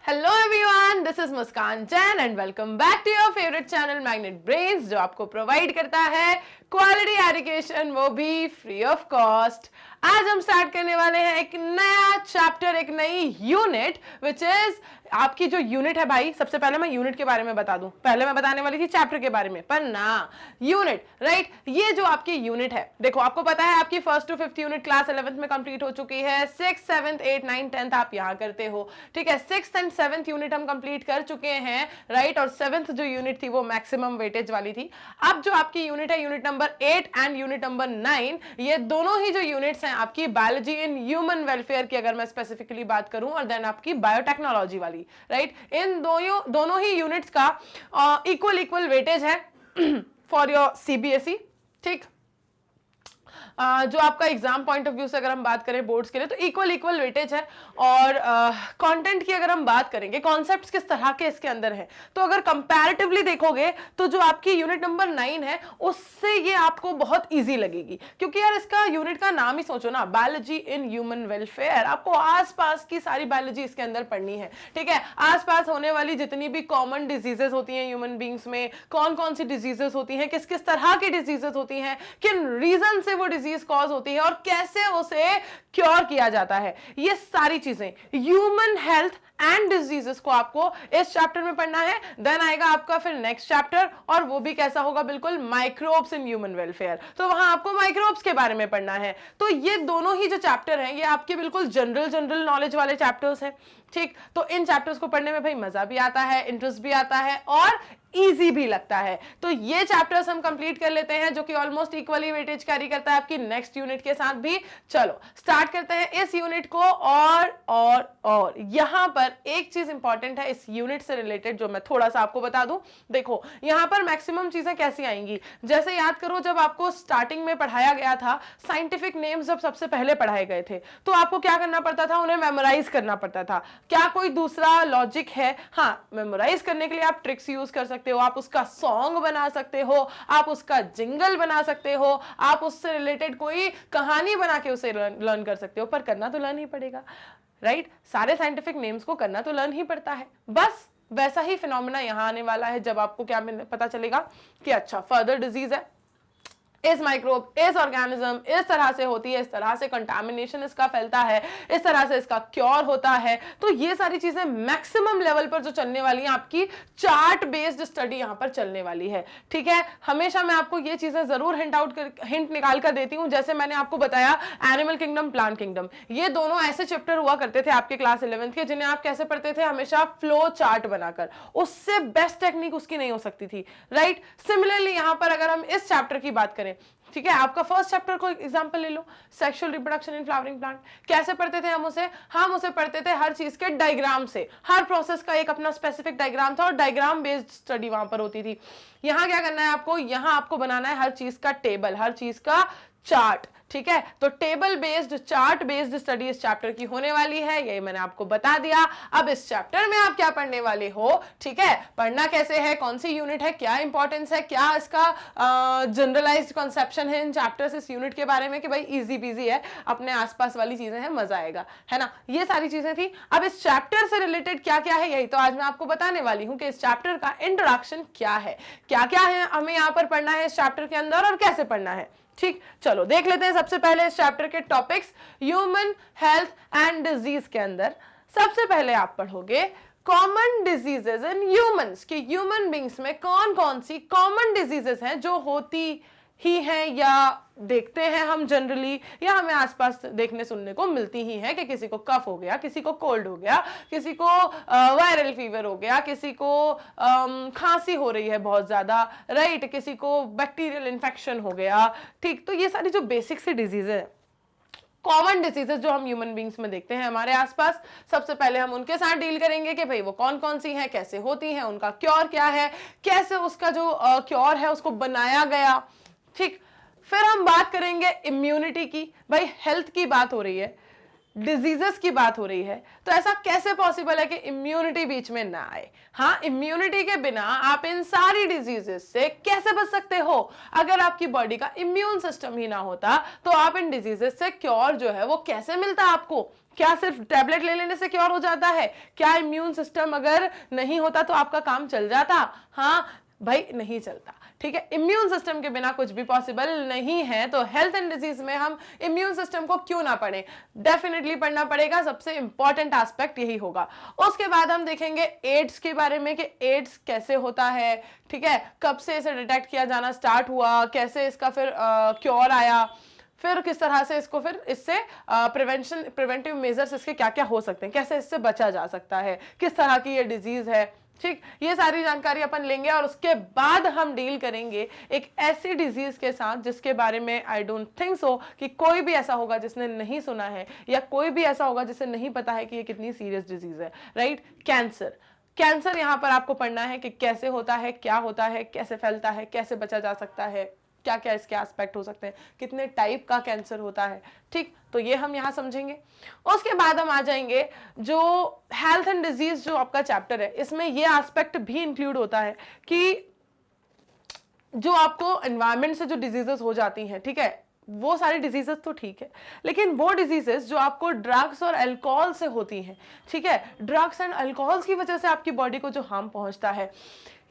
Hello everyone, this is Muskan Jain and welcome back to your favourite channel Magnet Brains, जो आपको provide करता है quality education, वो भी फ्री ऑफ कॉस्ट। आज हम स्टार्ट करने वाले हैं एक नया चैप्टर, एक नई यूनिट, विच इज आपकी जो यूनिट है भाई। सबसे पहले मैं यूनिट के बारे में बता दूं, पहले मैं बताने वाली थी चैप्टर के बारे में, पर ना, यूनिट, राइट। ये जो आपकी यूनिट है, देखो आपको पता है आपकी 1st to 5th unit class 11th में कंप्लीट हो चुकी है। 6th 7th 8th 9th 10th आप यहाँ करते हो, ठीक है। 6th and 7th यूनिट हम कंप्लीट कर चुके हैं, राइट। और 7th जो यूनिट थी वो मैक्सिमम वेटेज वाली थी। अब जो आपकी यूनिट है, unit number 8 and unit number 9, ये दोनों ही जो यूनिट्स हैं आपकी बायोलॉजी इन ह्यूमन वेलफेयर की, अगर मैं स्पेसिफिकली बात करूं, और देन आपकी बायोटेक्नोलॉजी वाली, राइट। इन दोनों ही यूनिट्स का इक्वल वेटेज है फॉर योर सीबीएसई, ठीक। जो आपका एग्जाम पॉइंट ऑफ व्यू से अगर हम बात करें बोर्ड्स के लिए, तो इक्वल वेटेज है। और कंटेंट की अगर हम बात करेंगे, कॉन्सेप्ट्स किस तरह के इसके अंदर हैं, तो अगर कंपैरेटिवली देखोगे तो जो आपकी यूनिट नंबर 9 है उससे ये आपको बहुत इजी लगेगी, क्योंकि यार इसका यूनिट का नाम ही सोचो ना, बायोलॉजी इन ह्यूमन वेलफेयर। आपको आसपास की सारी बायोलॉजी इसके अंदर पढ़नी है, ठीक है। आसपास होने वाली जितनी भी कॉमन डिजीजेस होती हैं ह्यूमन बींग्स में, कौन कौन सी डिजीजेस होती हैं, किस किस तरह की डिजीजेस होती हैं, किन रीजन से वो डिजीज कॉज होती है और कैसे उसे क्योर किया जाता है, ये सारी चीजें ह्यूमन हेल्थ एंड डिजीजेस को आपको इस चैप्टर में पढ़ना है। देन आएगा आपका फिर नेक्स्ट चैप्टर, और वो भी कैसा होगा, बिल्कुल माइक्रोब्स इन ह्यूमन वेलफेयर। तो वहां आपको माइक्रोब्स के बारे में पढ़ना है। तो ये दोनों ही जो चैप्टर हैं ये आपके बिल्कुल जनरल नॉलेज वाले चैप्टर्स हैं, ठीक। तो इन चैप्टर्स को पढ़ने में भाई मजा भी आता है, इंटरेस्ट भी आता है और इजी भी लगता है। तो ये चैप्टर्स हम कंप्लीट कर लेते हैं, जो कि ऑलमोस्ट इक्वली वेटेज कैरी करता है आपकी नेक्स्ट यूनिट के साथ भी। चलो स्टार्ट करते हैं इस यूनिट को। और यहां पर एक चीज इंपॉर्टेंट है इस यूनिट से रिलेटेड, जो मैं थोड़ा सा आपको बता दूं। देखो यहां पर मैक्सिमम चीजें कैसी आएंगी, जैसे याद करो जब आपको स्टार्टिंग में पढ़ाया गया था, साइंटिफिक नेम्स जब सबसे पहले पढ़ाए गए थे, तो आपको क्या करना पड़ता था, उन्हें मेमोराइज करना पड़ता था। क्या कोई दूसरा लॉजिक है? हाँ, मेमोराइज करने के लिए आप ट्रिक्स यूज कर सकते हो, आप उसका सॉन्ग बना सकते हो, आप उसका जिंगल बना सकते हो, आप उससे रिलेटेड कोई कहानी बना के उसे लर्न कर सकते हो, पर करना तो लर्न ही पड़ेगा, राइट। सारे साइंटिफिक नेम्स को करना तो लर्न ही पड़ता है। बस वैसा ही फिनोमेना यहां आने वाला है, जब आपको क्या पता चलेगा कि अच्छा फर्दर डिजीज है, इस माइक्रोब, इस ऑर्गेनिज्म इस तरह से होती है, इस तरह से कंटामिनेशन इसका फैलता है, इस तरह से इसका क्योर होता है। तो ये सारी चीजें मैक्सिमम लेवल पर जो चलने वाली हैं, आपकी चार्ट बेस्ड स्टडी यहां पर चलने वाली है, ठीक है। हमेशा मैं आपको ये चीजें जरूर हिंट निकाल कर देती हूं। जैसे मैंने आपको बताया एनिमल किंगडम, प्लांट किंगडम, ये दोनों ऐसे चैप्टर हुआ करते थे आपके क्लास 11th के, जिन्हें आप कैसे पढ़ते थे, हमेशा फ्लो चार्ट बनाकर। उससे बेस्ट टेक्निक उसकी नहीं हो सकती थी, राइट। सिमिलरली यहां पर अगर हम इस चैप्टर की बात करें, ठीक है, आपका फर्स्ट चैप्टर को एग्जांपल ले लो, sexual reproduction in flowering plant. कैसे पढ़ते थे हम उसे पढ़ते थे हर चीज के डायग्राम से, हर प्रोसेस का एक अपना स्पेसिफिक डायग्राम था और डायग्राम बेस्ड स्टडी वहां पर होती थी। यहां क्या करना है आपको, यहां आपको बनाना है हर चीज का टेबल, हर चीज का चार्ट, ठीक है। तो table based, chart based study इस चैप्टर की होने वाली है, यही मैंने आपको बता दिया। अब इस चैप्टर में आप क्या पढ़ने वाले हो, ठीक है, पढ़ना कैसे है, कौन सी यूनिट है, क्या इंपॉर्टेंस है, क्या इसका जनरलाइज्ड कॉन्सेप्शन है इन चैप्टर्स इस यूनिट के बारे में, कि भाई इजी पीजी है, अपने आसपास वाली चीजें हैं, मजा आएगा, है ना। ये सारी चीजें थी। अब इस चैप्टर से रिलेटेड क्या क्या है, यही तो आज मैं आपको बताने वाली हूं कि इस चैप्टर का इंट्रोडक्शन क्या है, क्या क्या है हमें यहां पर पढ़ना है इस चैप्टर के अंदर और कैसे पढ़ना है, ठीक। चलो देख लेते हैं सबसे पहले इस चैप्टर के topics. Human health and disease के अंदर सबसे पहले आप पढ़ोगे कॉमन डिजीजेस इन ह्यूमंस, कि ह्यूमन बींग्स में कौन कौन सी कॉमन डिजीजेस हैं जो होती ही हैं या देखते हैं हम जनरली, या हमें आसपास देखने सुनने को मिलती ही हैं, कि किसी को कफ हो गया, किसी को कोल्ड हो गया, किसी को वायरल फीवर हो गया, किसी को खांसी हो रही है बहुत ज्यादा, राइट, किसी को बैक्टीरियल इन्फेक्शन हो गया, ठीक। तो ये सारी जो बेसिक सी डिजीज है, कॉमन डिजीजेस जो हम ह्यूमन बींग्स में देखते हैं हमारे आसपास, सबसे पहले हम उनके साथ डील करेंगे कि भाई वो कौन कौन सी हैं, कैसे होती हैं, उनका क्योर क्या है, कैसे उसका जो क्योर है उसको बनाया गया, ठीक। फिर हम बात करेंगे इम्यूनिटी की। भाई हेल्थ की बात हो रही है, डिजीजेस की बात हो रही है, तो ऐसा कैसे पॉसिबल है कि इम्यूनिटी बीच में ना आए। हाँ, इम्यूनिटी के बिना आप इन सारी डिजीजेस से कैसे बच सकते हो? अगर आपकी बॉडी का इम्यून सिस्टम ही ना होता तो आप इन डिजीजेस से क्योर जो है वो कैसे मिलता आपको? क्या सिर्फ टैबलेट ले लेने से क्योर हो जाता है? क्या इम्यून सिस्टम अगर नहीं होता तो आपका काम चल जाता? हाँ भाई, नहीं चलता। ठीक है, इम्यून सिस्टम के बिना कुछ भी पॉसिबल नहीं है। तो हेल्थ एंड डिजीज में हम इम्यून सिस्टम को क्यों ना पढ़ें? डेफिनेटली पढ़ना पड़ेगा, सबसे इंपॉर्टेंट एस्पेक्ट यही होगा। उसके बाद हम देखेंगे एड्स के बारे में कि एड्स कैसे होता है, ठीक है, कब से इसे डिटेक्ट किया जाना स्टार्ट हुआ, कैसे इसका फिर क्योर आया, फिर किस तरह से इसको फिर इससे प्रिवेंटिव मेजर्स इसके क्या क्या हो सकते हैं, कैसे इससे बचा जा सकता है, किस तरह की ये डिजीज है। ठीक, ये सारी जानकारी अपन लेंगे और उसके बाद हम डील करेंगे एक ऐसी डिजीज के साथ जिसके बारे में आई डोंट थिंक सो कि कोई भी ऐसा होगा जिसने नहीं सुना है, या कोई भी ऐसा होगा जिसे नहीं पता है कि ये कितनी सीरियस डिजीज है। Right, cancer. कैंसर यहाँ पर आपको पढ़ना है कि कैसे होता है, क्या होता है, कैसे फैलता है, कैसे बचा जा सकता है, क्या क्या इसके एस्पेक्ट हो सकते हैं, कितने टाइप का कैंसर होता है। ठीक, तो ये हम यहां समझेंगे। उसके बाद हम आ जाएंगे जो हेल्थ एंड डिजीज जो आपका चैप्टर है, इसमें ये एस्पेक्ट भी इंक्लूड होता है कि जो आपको एनवायरमेंट से जो डिजीजेस हो जाती हैं, ठीक है, वो सारी डिजीजेस तो ठीक है, लेकिन वो डिजीजेस जो आपको ड्रग्स और अल्कोहल से होती हैं, ठीक है, ड्रग्स एंड अल्कोहल्स की वजह से आपकी बॉडी को जो हार्म पहुंचता है,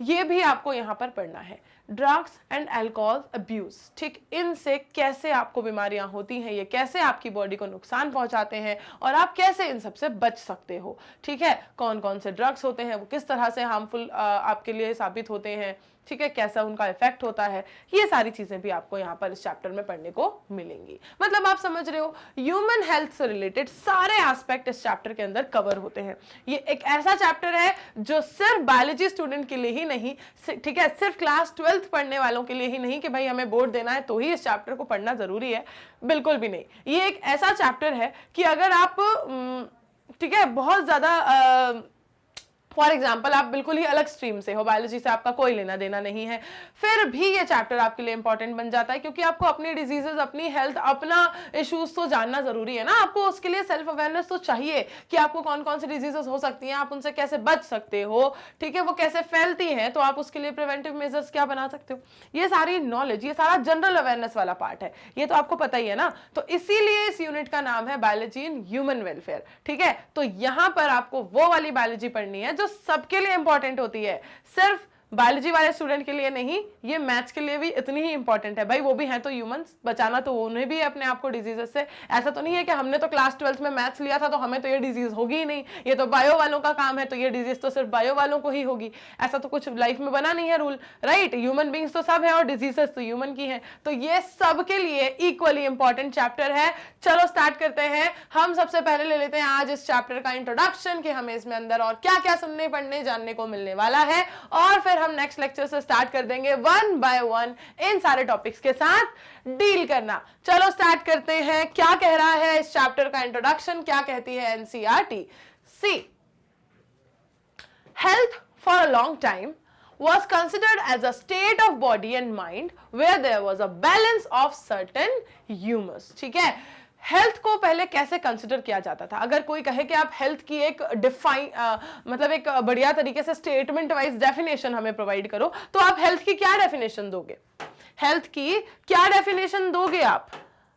ये भी आपको यहां पर पढ़ना है। ड्रग्स एंड अल्कोहल अब्यूज, ठीक, इनसे कैसे आपको बीमारियां होती हैं, ये कैसे आपकी बॉडी को नुकसान पहुंचाते हैं और आप कैसे इन सब से बच सकते हो। ठीक है, कौन कौन से ड्रग्स होते हैं, वो किस तरह से हार्मफुल आपके लिए साबित होते हैं, ठीक है, कैसा उनका इफेक्ट होता है, ये सारी चीजें भी आपको यहाँ पर इस चैप्टर में पढ़ने को मिलेंगी। मतलब आप समझ रहे हो, ह्यूमन हेल्थ से रिलेटेड सारे एस्पेक्ट इस चैप्टर के अंदर कवर होते हैं। ये एक ऐसा चैप्टर है जो सिर्फ बायोलॉजी स्टूडेंट के लिए ही नहीं, ठीक है, सिर्फ क्लास 12th पढ़ने वालों के लिए ही नहीं कि भाई हमें बोर्ड देना है तो ही इस चैप्टर को पढ़ना जरूरी है, बिल्कुल भी नहीं। ये एक ऐसा चैप्टर है कि अगर आप ठीक है बहुत ज्यादा फॉर एग्जाम्पल आप बिल्कुल ही अलग स्ट्रीम से हो, बायोलॉजी से आपका कोई लेना देना नहीं है, फिर भी ये चैप्टर आपके लिए इंपॉर्टेंट बन जाता है, क्योंकि आपको अपनी डिजीजेस, अपनी हेल्थ, अपना इश्यूज तो जानना जरूरी है ना। आपको उसके लिए सेल्फ अवेयरनेस तो चाहिए कि आपको कौन कौन सी डिजीजेस हो सकती हैं, आप उनसे कैसे बच सकते हो, ठीक है, वो कैसे फैलती हैं, तो आप उसके लिए प्रिवेंटिव मेजर्स क्या बना सकते हो। ये सारी नॉलेज, ये सारा जनरल अवेयरनेस वाला पार्ट है, ये तो आपको पता ही है ना। तो इसीलिए इस यूनिट का नाम है बायोलॉजी इन ह्यूमन वेलफेयर। ठीक है, तो यहां पर आपको वो वाली बायोलॉजी पढ़नी है जो सबके लिए इंपॉर्टेंट होती है, सिर्फ बायोलॉजी वाले स्टूडेंट के लिए नहीं, ये मैथ्स के लिए भी इतनी ही इंपॉर्टेंट है। भाई वो भी हैं तो ह्यूमंस, बचाना तो उन्हें भी है अपने आप को डिजीजेस से। ऐसा तो नहीं है कि हमने तो क्लास 12th में मैथ्स लिया था तो हमें तो ये डिजीज होगी ही नहीं, ये तो बायो वालों का काम है तो ये डिजीज तो सिर्फ बायो वालों को ही होगी। ऐसा तो कुछ लाइफ में बना नहीं है रूल, राइट। ह्यूमन बींग्स तो सब है और डिजीजेस तो ह्यूमन की है, तो ये सबके लिए इक्वली इंपॉर्टेंट चैप्टर है। चलो स्टार्ट करते हैं। हम सबसे पहले ले लेते हैं आज इस चैप्टर का इंट्रोडक्शन कि हमें इसमें अंदर और क्या क्या सुनने पढ़ने जानने को मिलने वाला है, और फिर हम नेक्स्ट लेक्चर से स्टार्ट कर देंगे वन बाय वन इन सारे टॉपिक्स के साथ डील करना। चलो स्टार्ट करते हैं। क्या कह रहा है इस चैप्टर का इंट्रोडक्शन, क्या कहती है NCERT. See, health for a long time was considered as a state of body and mind where there was a balance of certain humors। ठीक है, हेल्थ को पहले कैसे कंसिडर किया जाता था? अगर कोई कहे कि आप हेल्थ की एक मतलब एक बढ़िया तरीके से स्टेटमेंट वाइज डेफिनेशन हमें प्रोवाइड करो, तो आप हेल्थ की क्या डेफिनेशन दोगे? हेल्थ की क्या डेफिनेशन दोगे आप?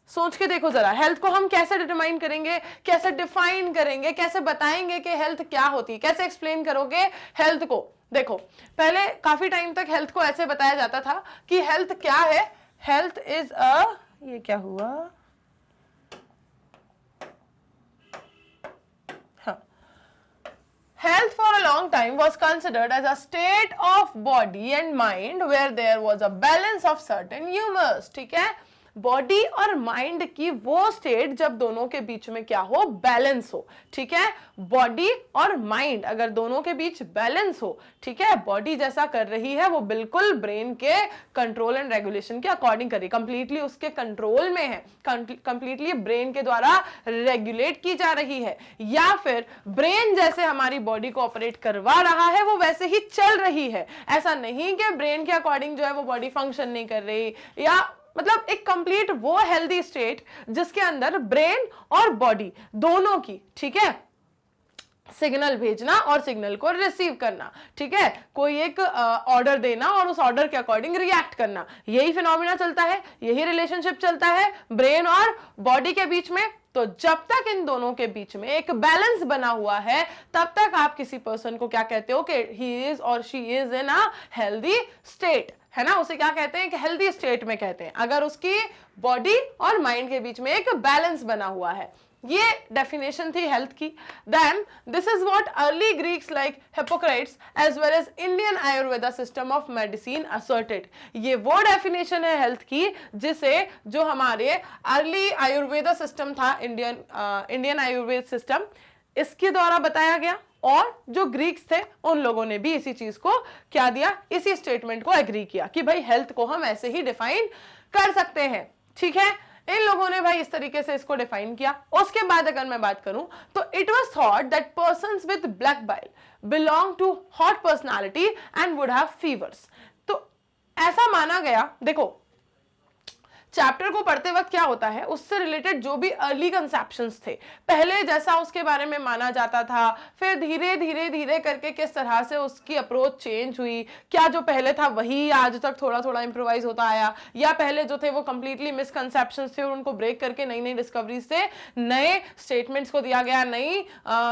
सोच के देखो जरा, हेल्थ को हम कैसे डिटरमाइन करेंगे, कैसे डिफाइन करेंगे, कैसे बताएंगे कि हेल्थ क्या होती है, कैसे एक्सप्लेन करोगे हेल्थ को? देखो, पहले काफी टाइम तक हेल्थ को ऐसे बताया जाता था कि हेल्थ क्या है, हेल्थ इज ये क्या हुआ, health for a long time was considered as a state of body and mind where there was a balance of certain humors। ठीक है, बॉडी और माइंड की वो स्टेट जब दोनों के बीच में क्या हो, बैलेंस हो। ठीक है, बॉडी और माइंड अगर दोनों के बीच बैलेंस हो, ठीक है, बॉडी जैसा कर रही है वो बिल्कुल ब्रेन के कंट्रोल एंड रेगुलेशन के अकॉर्डिंग कर रही है, कंप्लीटली उसके कंट्रोल में है, कंप्लीटली ब्रेन के द्वारा रेगुलेट की जा रही है, या फिर ब्रेन जैसे हमारी बॉडी को ऑपरेट करवा रहा है वो वैसे ही चल रही है। ऐसा नहीं कि ब्रेन के अकॉर्डिंग जो है वो बॉडी फंक्शन नहीं कर रही, या मतलब एक कंप्लीट वो हेल्दी स्टेट जिसके अंदर ब्रेन और बॉडी दोनों की, ठीक है, सिग्नल भेजना और सिग्नल को रिसीव करना, ठीक है, कोई एक ऑर्डर देना और उस ऑर्डर के अकॉर्डिंग रिएक्ट करना, यही फिनोमिना चलता है, यही रिलेशनशिप चलता है ब्रेन और बॉडी के बीच में। तो जब तक इन दोनों के बीच में एक बैलेंस बना हुआ है तब तक आप किसी पर्सन को क्या कहते हो कि ही इज और she is in a healthy state, है ना, उसे क्या कहते हैं कि हेल्दी स्टेट में कहते हैं, अगर उसकी बॉडी और माइंड के बीच में एक बैलेंस बना हुआ है। ये डेफिनेशन थी हेल्थ की। Then this is what early Greeks like Hippocrates as well as Indian Ayurveda system of medicine asserted. ये वो डेफिनेशन है हेल्थ की जिसे जो हमारे अर्ली आयुर्वेदा सिस्टम था, इंडियन आयुर्वेद सिस्टम, इसके द्वारा बताया गया, और जो ग्रीक्स थे उन लोगों ने भी इसी चीज को क्या दिया, इसी स्टेटमेंट को एग्री किया कि भाई हेल्थ को हम ऐसे ही डिफाइन कर सकते हैं। ठीक है, इन लोगों ने भाई इस तरीके से इसको डिफाइन किया। उसके बाद अगर मैं बात करूं तो it was thought that persons with black bile belong to hot personality and would have fevers. तो ऐसा माना गया, देखो चैप्टर को पढ़ते वक्त क्या होता है, उससे रिलेटेड जो भी अर्ली कंसेप्शंस थे, पहले जैसा उसके बारे में माना जाता था, फिर धीरे धीरे धीरे करके किस तरह से उसकी अप्रोच चेंज हुई, क्या जो पहले था वही आज तक थोड़ा थोड़ा इंप्रोवाइज होता आया, या पहले जो थे वो कंप्लीटली मिसकंसेप्शंस थे और उनको ब्रेक करके नई नई डिस्कवरीज से नए स्टेटमेंट्स को दिया गया, नई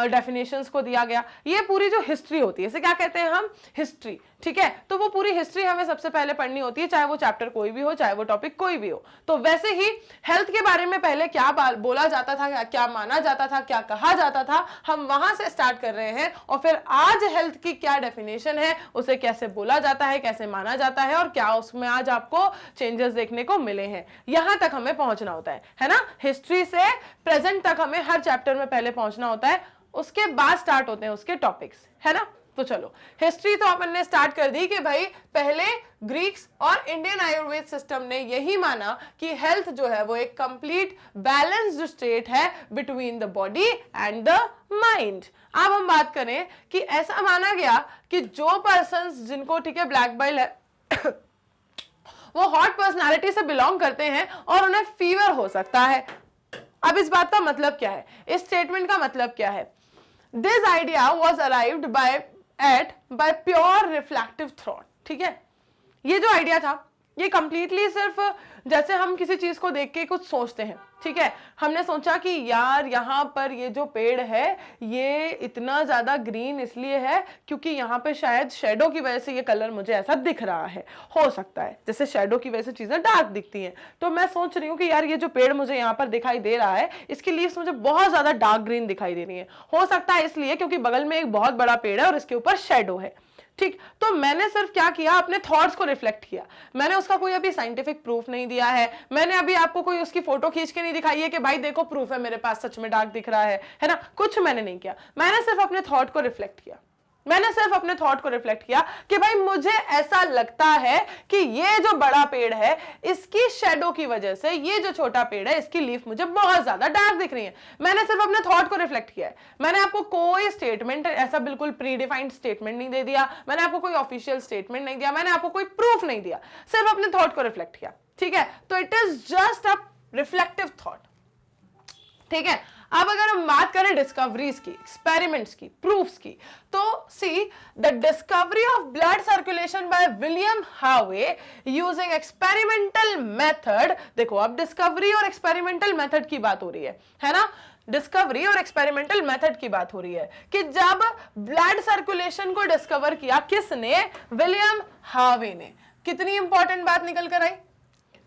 डेफिनेशंस को दिया गया। ये पूरी जो हिस्ट्री होती है, इसे क्या कहते हैं हम, हिस्ट्री। ठीक है, तो वो पूरी हिस्ट्री हमें सबसे पहले पढ़नी होती है, चाहे वो चैप्टर कोई भी हो, चाहे वो टॉपिक कोई भी हो। तो वैसे ही हेल्थ के बारे में पहले क्या बोला जाता था, क्या माना जाता था, क्या कहा जाता था, हम वहां से स्टार्ट कर रहे हैं, और फिर आज हेल्थ की क्या डेफिनेशन है, उसे कैसे बोला जाता है, कैसे माना जाता है, और क्या उसमें आज आपको चेंजेस देखने को मिले हैं, यहां तक हमें पहुंचना होता है ना। हिस्ट्री से प्रेजेंट तक हमें हर चैप्टर में पहले पहुंचना होता है, उसके बाद स्टार्ट होते हैं उसके टॉपिक्स, है ना। तो चलो हिस्ट्री तो अपन ने स्टार्ट कर दी कि भाई पहले ग्रीक्स और इंडियन आयुर्वेद सिस्टम ने यही माना कि हेल्थ जो है वो एक कंप्लीट बैलेंस्ड स्टेट है between the body and the mind. अब हम बात करें कि ऐसा माना गया कि जो पर्सन्स जिनको, ठीक है, ब्लैक बाइल है वो हॉट पर्सनालिटी से बिलोंग करते हैं और उन्हें फीवर हो सकता है। अब इस बात का मतलब क्या है, इस स्टेटमेंट का मतलब क्या है, this idea was arrived by pure reflective thought. ठीक है, ये जो आइडिया था ये कंप्लीटली सिर्फ जैसे हम किसी चीज को देख के कुछ सोचते हैं, ठीक है, हमने सोचा कि यार यहाँ पर ये जो पेड़ है ये इतना ज्यादा ग्रीन इसलिए है क्योंकि यहाँ पे शायद शेडो की वजह से ये कलर मुझे ऐसा दिख रहा है, हो सकता है जैसे शेडो की वजह से चीजें डार्क दिखती हैं, तो मैं सोच रही हूँ कि यार ये जो पेड़ मुझे यहाँ पर दिखाई दे रहा है इसकी लीव्स मुझे बहुत ज्यादा डार्क ग्रीन दिखाई दे रही है, हो सकता है इसलिए क्योंकि बगल में एक बहुत बड़ा पेड़ है और इसके ऊपर शेडो है। ठीक, तो मैंने सिर्फ क्या किया, अपने थॉट्स को रिफ्लेक्ट किया, मैंने उसका कोई अभी साइंटिफिक प्रूफ नहीं दिया है, मैंने अभी आपको कोई उसकी फोटो खींच के नहीं दिखाई है कि भाई देखो प्रूफ है मेरे पास, सच में डार्क दिख रहा है ना, कुछ मैंने नहीं किया, मैंने सिर्फ अपने थॉट को रिफ्लेक्ट किया, मैंने सिर्फ अपने थॉट को रिफ्लेक्ट किया कि भाई मुझे ऐसा लगता है कि ये जो बड़ा पेड़ है इसकी शेडो की वजह से ये जो छोटा पेड़ है इसकी लीफ मुझे बहुत ज्यादा डार्क दिख रही है। मैंने सिर्फ अपने थॉट को रिफ्लेक्ट किया है, मैंने आपको कोई स्टेटमेंट ऐसा बिल्कुल प्री डिफाइंड स्टेटमेंट नहीं दे दिया, मैंने आपको कोई ऑफिशियल स्टेटमेंट नहीं दिया, मैंने आपको कोई प्रूफ नहीं दिया, सिर्फ अपने थॉट को रिफ्लेक्ट किया। ठीक है, तो it is just a reflective thought. ठीक है, अब अगर हम बात करें डिस्कवरीज की, एक्सपेरिमेंट्स की, प्रूफ्स की, तो see the discovery of blood circulation by William Harvey using experimental method. देखो अब डिस्कवरी और एक्सपेरिमेंटल मेथड की बात हो रही है ना, डिस्कवरी और एक्सपेरिमेंटल मेथड की बात हो रही है कि जब ब्लड सर्कुलेशन को डिस्कवर किया किसने, विलियम हार्वे ने। कितनी इंपॉर्टेंट बात निकल कर आई,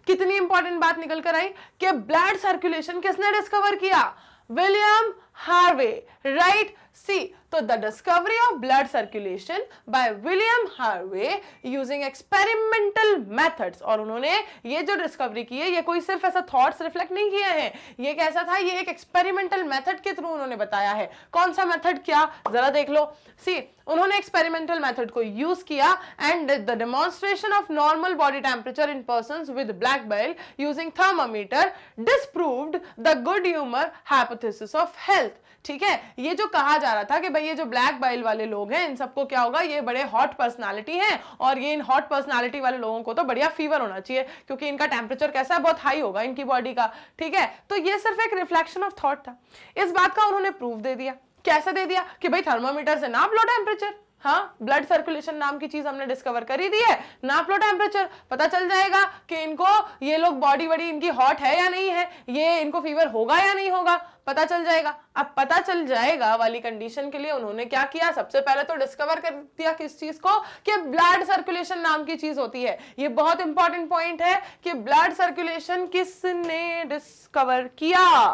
कितनी इंपॉर्टेंट बात निकल कर आई कि ब्लड सर्कुलेशन किसने डिस्कवर किया, विलियम हार्वे, राइट। सी, तो the discovery of blood circulation by William Harvey using experimental methods, और उन्होंने ये जो डिस्कवरी की है ये कोई सिर्फ ऐसा थॉट्स रिफ्लेक्ट नहीं किए हैं, ये कैसा था, ये एक एक्सपेरिमेंटल मेथड के थ्रू उन्होंने बताया है। कौन सा मेथड, क्या, जरा देख लो। सी, उन्होंने एक्सपेरिमेंटल मेथड को यूज किया and the demonstration of normal body temperature in persons with black bile using thermometer disproved the good humour hypothesis of health. ठीक है, ये जो कहा जा रहा था कि भाई ये जो ब्लैक बाइल वाले लोग हैं इन सबको क्या होगा, ये बड़े हॉट पर्सनालिटी हैं और ये इन हॉट पर्सनालिटी वाले लोगों को तो बढ़िया फीवर होना चाहिए क्योंकि इनका टेम्परेचर कैसा है, बहुत हाई होगा इनकी बॉडी का। ठीक है, तो ये सिर्फ एक रिफ्लेक्शन ऑफ थॉट था, इस बात का उन्होंने प्रूफ दे दिया। कैसे दे दिया कि भाई थर्मामीटर से नाप लो टेम्परेचर, हाँ, ब्लड सर्कुलेशन नाम की चीज हमने डिस्कवर कर ही दी है। नाप लो टेम्परेचर, पता चल जाएगा कि इनको, ये लोग बॉडी बड़ी इनकी हॉट है या नहीं है, ये इनको फीवर होगा या नहीं होगा, पता चल जाएगा। अब पता चल जाएगा वाली कंडीशन के लिए उन्होंने क्या किया, सबसे पहले तो डिस्कवर कर दिया किस चीज को, कि ब्लड सर्कुलेशन नाम की चीज होती है। ये बहुत इंपॉर्टेंट पॉइंट है कि ब्लड सर्कुलेशन किसने डिस्कवर किया।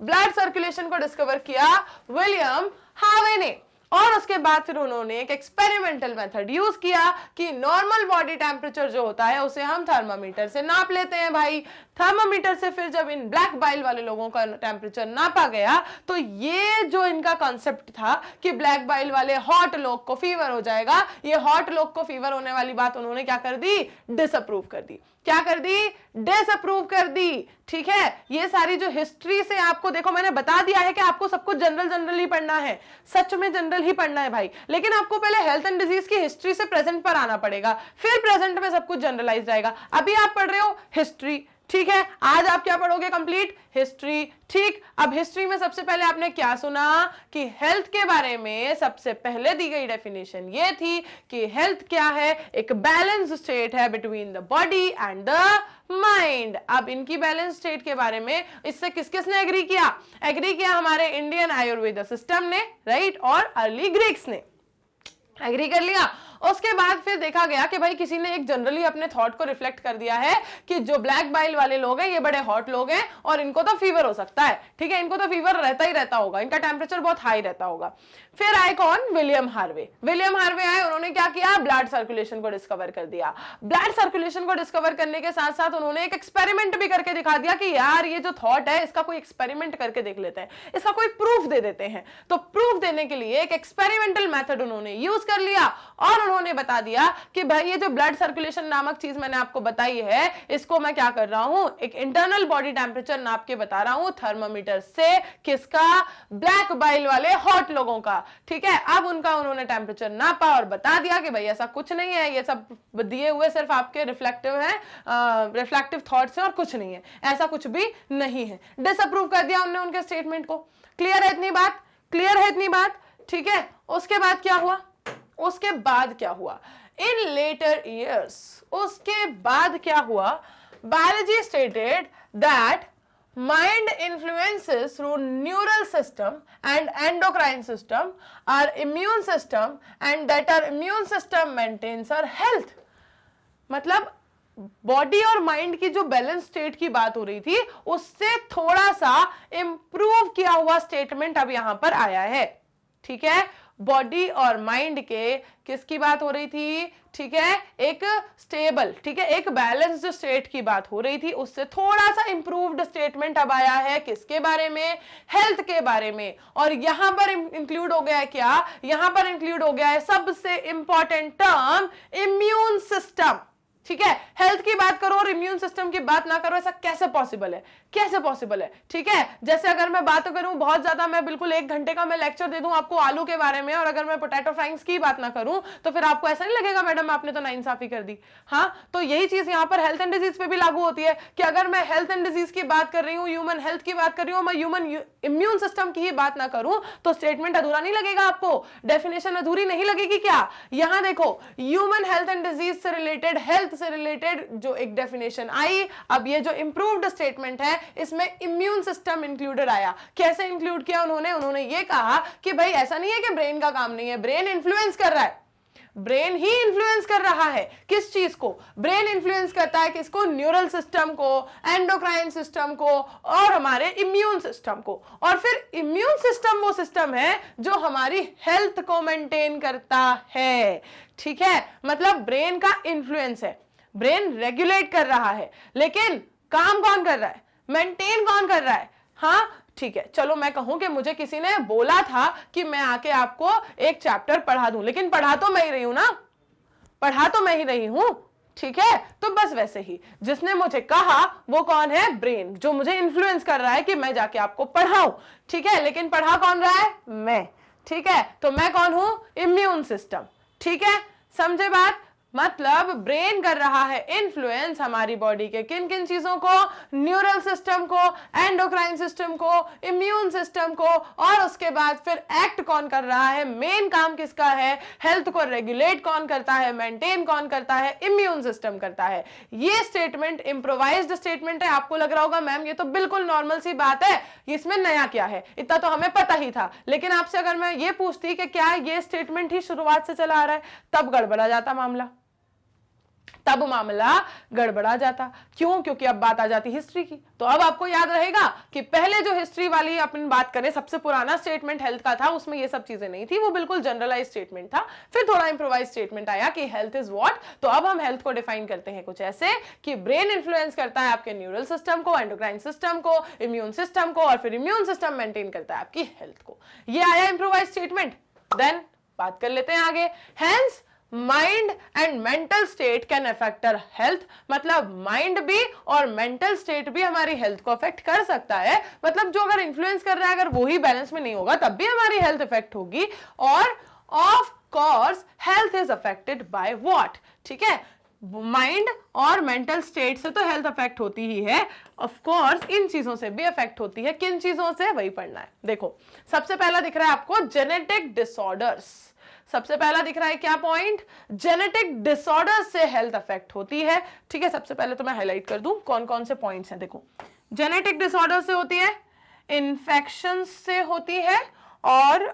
ब्लड सर्कुलेशन को डिस्कवर किया विलियम हार्वे ने। और उसके बाद फिर उन्होंने एक एक्सपेरिमेंटल मेथड यूज किया कि नॉर्मल बॉडी टेम्परेचर जो होता है उसे हम थर्मामीटर से नाप लेते हैं भाई। थर्मामीटर से फिर जब इन ब्लैक बाइल वाले लोगों का टेम्परेचर नापा गया तो ये जो इनका कॉन्सेप्ट था कि ब्लैक बाइल वाले हॉट लोग को फीवर हो जाएगा, ये हॉट लोग को फीवर होने वाली बात उन्होंने क्या कर दी, डिसअप्रूव कर दी। क्या कर दी, डिसअप्रूव कर दी। ठीक है, ये सारी जो हिस्ट्री से आपको, देखो मैंने बता दिया है कि आपको सब कुछ जनरल ही पढ़ना है, सच में जनरल ही पढ़ना है भाई, लेकिन आपको पहले हेल्थ एंड डिजीज की हिस्ट्री से प्रेजेंट पर आना पड़ेगा, फिर प्रेजेंट में सब कुछ जनरलाइज जाएगा। अभी आप पढ़ रहे हो हिस्ट्री, ठीक है, आज आप क्या पढ़ोगे, कंप्लीट हिस्ट्री। ठीक, अब हिस्ट्री में सबसे पहले आपने क्या सुना कि हेल्थ के बारे में सबसे पहले दी गई डेफिनेशन ये थी कि हेल्थ क्या है, एक बैलेंस स्टेट है between the body and the mind. अब इनकी बैलेंस स्टेट के बारे में इससे किस किसने एग्री किया, एग्री किया हमारे इंडियन आयुर्वेद सिस्टम ने, राइट, और अर्ली ग्रीक्स ने एग्री कर लिया। उसके बाद फिर देखा गया कि भाई किसी ने एक जनरली अपने थॉट को रिफ्लेक्ट कर दिया है कि जो ब्लैक बाइल वाले लोग हैं ये बड़े हॉट लोग हैं और इनको तो फीवर हो सकता है। ठीक है, इनको तो फीवर रहता ही रहता होगा, इनका टेम्परेचर बहुत हाई रहता होगा। फिर आए कौन, विलियम हार्वे। विलियम हार्वे आए, उन्होंने क्या किया, ब्लड सर्कुलेशन को डिस्कवर कर दिया। ब्लड सर्कुलेशन को डिस्कवर करने के साथ साथ उन्होंने एक एक्सपेरिमेंट भी करके दिखा दिया कि यार ये जो थॉट है इसका कोई एक्सपेरिमेंट करके देख लेते हैं, इसका कोई प्रूफ दे देते हैं। तो प्रूफ देने के लिए एक एक्सपेरिमेंटल मेथड उन्होंने यूज कर लिया और उन्होंने बता दिया कि भाई ये जो ब्लड सर्कुलेशन नामक चीज मैंने आपको बताई है, इसको मैं क्या कर रहा हूं, एक इंटरनल बॉडी टेम्परेचर नाप के बता रहा हूं थर्मामीटर से। किसका, ब्लैक बाइल वाले हॉट लोगों का। ठीक है, अब उनका उन्होंने टेम्परेचर नापा और बता दिया कि भाई ऐसा कुछ नहीं है, ये सब दिए हुए सिर्फ आपके रिफ्लेक्टिव है, रिफ्लेक्टिव थॉट्स हैं और कुछ नहीं है, ऐसा कुछ भी नहीं है। डिसअप्रूव कर दिया उन्होंने उनके स्टेटमेंट को। क्लियर है इतनी बात, क्लियर है इतनी बात, ठीक है। उसके बाद क्या हुआ, उसके बाद क्या हुआ, इन लेटर ईयर्स उसके बाद क्या हुआ, biology stated that mind influences through neural system and endocrine system, our immune system, and that our immune system maintains our health। मतलब बॉडी और माइंड की जो बैलेंस स्टेट की बात हो रही थी उससे थोड़ा सा इंप्रूव किया हुआ स्टेटमेंट अब यहां पर आया है। ठीक है, बॉडी और माइंड के किसकी बात हो रही थी, ठीक है, एक स्टेबल, ठीक है, एक बैलेंस्ड स्टेट की बात हो रही थी, उससे थोड़ा सा इंप्रूव्ड स्टेटमेंट अब आया है किसके बारे में, हेल्थ के बारे में। और यहां पर इंक्लूड हो गया है क्या, यहां पर इंक्लूड हो गया है सबसे इंपॉर्टेंट टर्म, इम्यून सिस्टम। ठीक है, हेल्थ की बात करो और इम्यून सिस्टम की बात ना करो, ऐसा कैसे पॉसिबल है, कैसे पॉसिबल है। ठीक है, जैसे अगर मैं बात करूं बहुत ज्यादा, मैं बिल्कुल 1 घंटे का मैं लेक्चर दे दूं आपको आलू के बारे में, और अगर मैं पोटैटो फ्राइंग्स की बात ना करूं तो फिर आपको ऐसा नहीं लगेगा मैडम आपने तो नाइंसाफी कर दी। हाँ, तो यही चीज यहां पर हेल्थ एंड डिजीज पे भी लागू होती है कि अगर मैं हेल्थ एंड डिजीज की बात कर रही हूं, ह्यूमन हेल्थ की बात कर रही हूं, मैं ह्यूमन इम्यून सिस्टम की ही बात ना करूं तो स्टेटमेंट अधूरा नहीं लगेगा, आपको डेफिनेशन अधूरी नहीं लगेगी क्या। यहां देखो, ह्यूमन हेल्थ एंड डिजीज से रिलेटेड, हेल्थ से रिलेटेड जो एक डेफिनेशन आई, अब ये जो इंप्रूव्ड स्टेटमेंट है इसमें इम्यून सिस्टम इंक्लूडेड आया। कैसे इंक्लूड किया उन्होंने ये कहा कि भाई ऐसा नहीं है कि ब्रेन का काम नहीं है, ब्रेन इन्फ्लुएंस कर रहा है, ब्रेन ही इन्फ्लुएंस कर रहा है। किस चीज को, ब्रेन इन्फ्लुएंस करता है किसको, न्यूरल सिस्टम को, एंडोक्राइन सिस्टम को और हमारे इम्यून सिस्टम को। और फिर इम्यून सिस्टम वो सिस्टम है जो हमारी हेल्थ को मेंटेन करता है। ठीक है, मतलब ब्रेन का इन्फ्लुएंस है, ब्रेन रेगुलेट कर रहा है, लेकिन काम कौन कर रहा है, मेंटेन कौन कर रहा है। हाँ ठीक है, चलो मैं कहूं कि मुझे किसी ने बोला था कि मैं आके आपको एक चैप्टर पढ़ा दूं, लेकिन पढ़ा तो मैं ही रही हूं ना, पढ़ा तो मैं ही रही हूं। ठीक है, तो बस वैसे ही जिसने मुझे कहा वो कौन है, ब्रेन, जो मुझे इन्फ्लुएंस कर रहा है कि मैं जाके आपको पढ़ाऊं। ठीक है, लेकिन पढ़ा कौन रहा है, मैं। ठीक है, तो मैं कौन हूं, इम्यून सिस्टम। ठीक है, समझे बात। मतलब ब्रेन कर रहा है इन्फ्लुएंस हमारी बॉडी के किन किन चीजों को, न्यूरल सिस्टम को, एंडोक्राइन सिस्टम को, इम्यून सिस्टम को, और उसके बाद फिर एक्ट कौन कर रहा है, मेन काम किसका है, हेल्थ को रेगुलेट कौन करता है, मेंटेन कौन करता है, इम्यून सिस्टम करता है। ये स्टेटमेंट इंप्रोवाइज्ड स्टेटमेंट है। आपको लग रहा होगा मैम ये तो बिल्कुल नॉर्मल सी बात है, इसमें नया क्या है, इतना तो हमें पता ही था। लेकिन आपसे अगर मैं ये पूछती कि क्या ये स्टेटमेंट ही शुरुआत से चला आ रहा है, तब गड़बड़ा जाता मामला, तब मामला गड़बड़ा जाता। क्यों? क्योंकि अब बात आ जाती हिस्ट्री की। तो अब आपको याद रहेगा कि पहले जो हिस्ट्री वाली अपन बात करें, सबसे पुराना स्टेटमेंट हेल्थ का था, उसमें ये सब चीजें नहीं थी, वो बिल्कुल जनरलाइज स्टेटमेंट था। फिर थोड़ा इंप्रोवाइज स्टेटमेंट आया कि हेल्थ इज व्हाट। तो अब हम हेल्थ को डिफाइन करते हैं कुछ ऐसे कि ब्रेन इन्फ्लुएंस करता है आपके न्यूरल सिस्टम को, एंडोक्राइन सिस्टम को, इम्यून सिस्टम को, और फिर इम्यून सिस्टम मेंटेन करता है आपकी हेल्थ को। ये आया इंप्रोवाइज स्टेटमेंट। देन बात कर लेते हैं आगे। Hence mind and mental state can affect our health. मतलब माइंड भी और मेंटल स्टेट भी हमारी हेल्थ को अफेक्ट कर सकता है। मतलब जो अगर इन्फ्लुएंस कर रहा है, अगर वो ही बैलेंस में नहीं होगा, तब भी हमारी हेल्थ अफेक्ट होगी। और of course health is affected by what. ठीक है, माइंड और मेंटल स्टेट से तो हेल्थ अफेक्ट होती ही है, ऑफ कोर्स इन चीजों से भी अफेक्ट होती है। किन चीजों से, वही पढ़ना है। देखो, सबसे पहला दिख रहा है आपको जेनेटिक डिसऑर्डर्स। सबसे पहला दिख रहा है क्या पॉइंट, जेनेटिक डिसऑर्डर से हेल्थ अफेक्ट होती है। ठीक है, सबसे पहले तो मैं हाईलाइट कर दूं कौन कौन से पॉइंट्स हैं। देखो, जेनेटिक डिसऑर्डर से होती है, इन्फेक्शन से होती है, और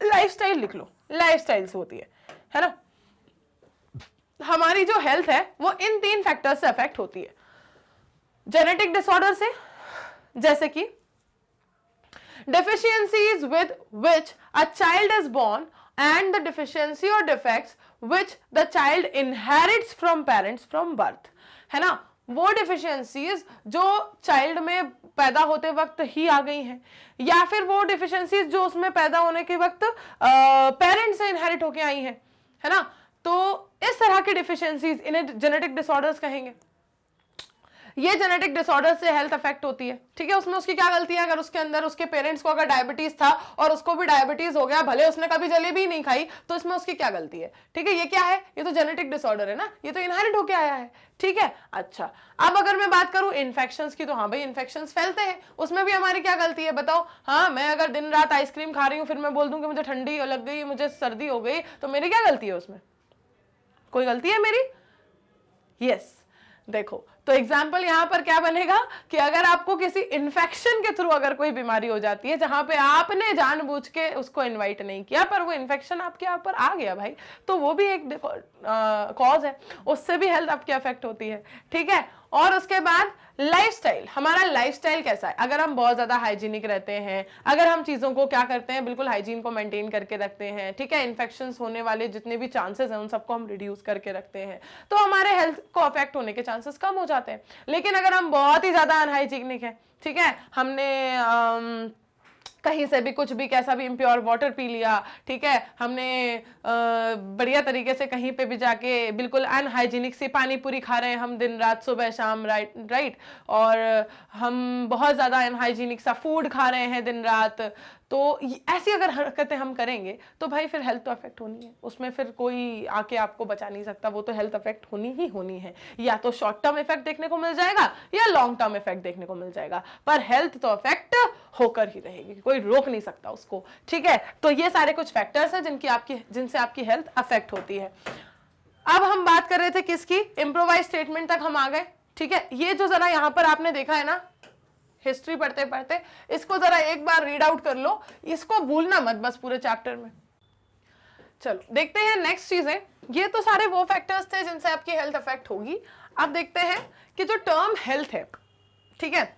लाइफस्टाइल लिख लो, लाइफस्टाइल से होती है ना। हमारी जो हेल्थ है वो इन 3 फैक्टर से अफेक्ट होती है। जेनेटिक डिसऑर्डर से, जैसे कि deficiencies with which a child is born and the deficiency or defects which the child inherits from parents from birth, है ना। वो deficiencies जो चाइल्ड में पैदा होते वक्त ही आ गई हैं, या फिर वो deficiencies जो उसमें पैदा होने के वक्त पेरेंट्स से इनहेरिट होके आई हैं, है ना। तो इस तरह की deficiencies इन्हें जेनेटिक डिसऑर्डर्स कहेंगे। ये जेनेटिक डिसऑर्डर से हेल्थ अफेक्ट होती है। ठीक है, उसमें उसकी क्या गलती है, अगर उसके अंदर उसके पेरेंट्स को अगर डायबिटीज था और उसको भी डायबिटीज हो गया, भले उसने कभी जलेबी नहीं खाई, तो इसमें उसकी क्या गलती है। ठीक है, ये क्या है, ये तो जेनेटिक डिसऑर्डर है ना, ये तो इनहेरिट होके आया है। ठीक है, अच्छा, अब अगर मैं बात करूं इन्फेक्शंस की, तो हाँ भाई इन्फेक्शंस फैलते हैं, उसमें भी हमारी क्या गलती है बताओ। हाँ, मैं अगर दिन रात आइसक्रीम खा रही हूँ, फिर मैं बोल दूं कि मुझे ठंडी लग गई, मुझे सर्दी हो गई, तो मेरी क्या गलती है उसमें, कोई गलती है मेरी? यस। देखो, तो एग्जाम्पल यहां पर क्या बनेगा कि अगर आपको किसी इन्फेक्शन के थ्रू अगर कोई बीमारी हो जाती है जहां पे आपने जानबूझ के उसको इनवाइट नहीं किया, पर वो इन्फेक्शन आपके यहाँ पर आ गया भाई, तो वो भी एक कॉज है, उससे भी हेल्थ आपकी अफेक्ट होती है। ठीक है, और उसके बाद लाइफस्टाइल, हमारा लाइफस्टाइल कैसा है। अगर हम बहुत ज्यादा हाइजीनिक रहते हैं, अगर हम चीजों को क्या करते हैं, बिल्कुल हाइजीन को मेंटेन करके रखते हैं, ठीक है, इन्फेक्शंस होने वाले जितने भी चांसेस हैं उन सबको हम रिड्यूस करके रखते हैं, तो हमारे हेल्थ को अफेक्ट होने के चांसेस कम हो जाते हैं। लेकिन अगर हम बहुत ही ज्यादा अनहाइजीनिक है, ठीक है, हमने कहीं से भी कुछ भी कैसा भी इम्प्योर वाटर पी लिया, ठीक है, हमने बढ़िया तरीके से कहीं पे भी जाके बिल्कुल अनहाइजीनिक सी पानी पूरी खा रहे हैं हम दिन रात सुबह शाम, राइट, और हम बहुत ज़्यादा अनहाइजीनिक सा फूड खा रहे हैं दिन रात, तो ऐसी अगर हरकतें हम करेंगे तो भाई फिर हेल्थ तो अफेक्ट होनी है, उसमें फिर कोई आके आपको बचा नहीं सकता, वो तो हेल्थ अफेक्ट होनी ही होनी है। या तो शॉर्ट टर्म इफेक्ट देखने को मिल जाएगा या लॉन्ग टर्म इफेक्ट देखने को मिल जाएगा, पर हेल्थ तो अफेक्ट होकर ही रहेगी, कोई रोक नहीं सकता उसको। ठीक है, तो ये सारे कुछ फैक्टर्स हैं जिनसे आपकी हेल्थ अफेक्ट होती है। अब हम बात कर रहे थे किसकी, इंप्रोवाइज स्टेटमेंट तक हम आ गए। ठीक है, ये जो जरा यहां पर आपने देखा है ना, हिस्ट्री पढ़ते पढ़ते इसको जरा एक बार रीड आउट कर लो, इसको भूलना मत बस पूरे चैप्टर में। चलो देखते हैं नेक्स्ट चीजें। ये तो सारे वो फैक्टर्स थे जिनसे आपकी हेल्थ अफेक्ट होगी। अब देखते हैं कि जो टर्म हेल्थ है, ठीक है,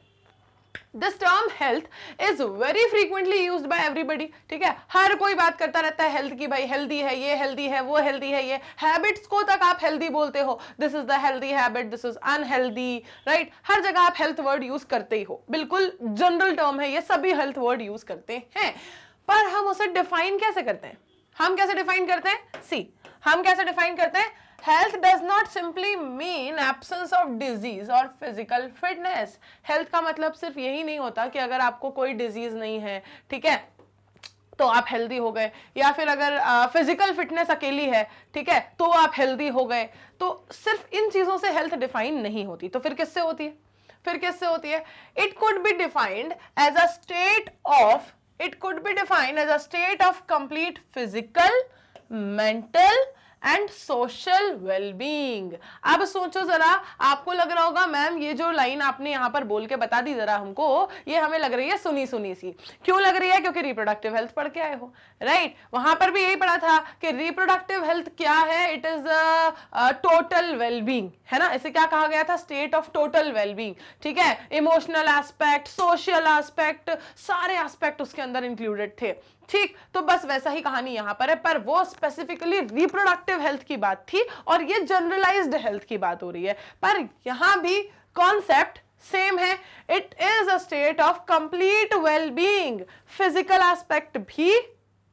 this term health is very frequently used by everybody. ठीक है, हर कोई बात करता रहता है हेल्थ की, भाई हेल्दी है, ये हेल्दी है, वो हेल्दी है, ये हैबिट्स को तक आप हेल्दी बोलते हो, this is the healthy habit, this is unhealthy, right. हर जगह आप हेल्थ वर्ड यूज करते ही हो, बिल्कुल जनरल टर्म है ये, सभी हेल्थ वर्ड यूज करते हैं। पर हम उसे डिफाइन कैसे करते हैं, हम कैसे डिफाइन करते हैं, सी हम कैसे डिफाइन करते हैं, health does not simply mean absence of disease और फिजिकल फिटनेस। हेल्थ का मतलब सिर्फ यही नहीं होता कि अगर आपको कोई डिजीज नहीं है, ठीक है, तो आप हेल्दी हो गए, या फिर अगर फिजिकल फिटनेस अकेली है, ठीक है, तो आप हेल्दी हो गए। तो सिर्फ इन चीजों से हेल्थ डिफाइन नहीं होती, तो फिर किससे होती है? फिर किससे होती है? It could be defined as a state of, it could be defined as a state of complete physical, mental and social wellbeing. अब सोचो जरा, आपको लग रहा होगा मैम ये जो लाइन आपने यहां पर बोल के बता दी जरा हमको, ये हमें लग रही है सुनी सुनी सी। क्यों लग रही है? क्योंकि रिप्रोडक्टिव हेल्थ पढ़ के आए हो, राइट? वहां पर भी यही पढ़ा था कि रिप्रोडक्टिव हेल्थ क्या है? इट इज टोटल वेलबींग, है ना? इसे क्या कहा गया था? स्टेट ऑफ टोटल वेलबींग, ठीक है? इमोशनल एस्पेक्ट, सोशल एस्पेक्ट, सारे एस्पेक्ट उसके अंदर इंक्लूडेड थे, ठीक? तो बस वैसा ही कहानी यहां पर है, पर वो स्पेसिफिकली रिप्रोडक्टिव हेल्थ की बात थी और ये जनरलाइज्ड हेल्थ की बात हो रही है। पर यहां भी कॉन्सेप्ट सेम है। It is a state of complete wellbeing, physical aspect भी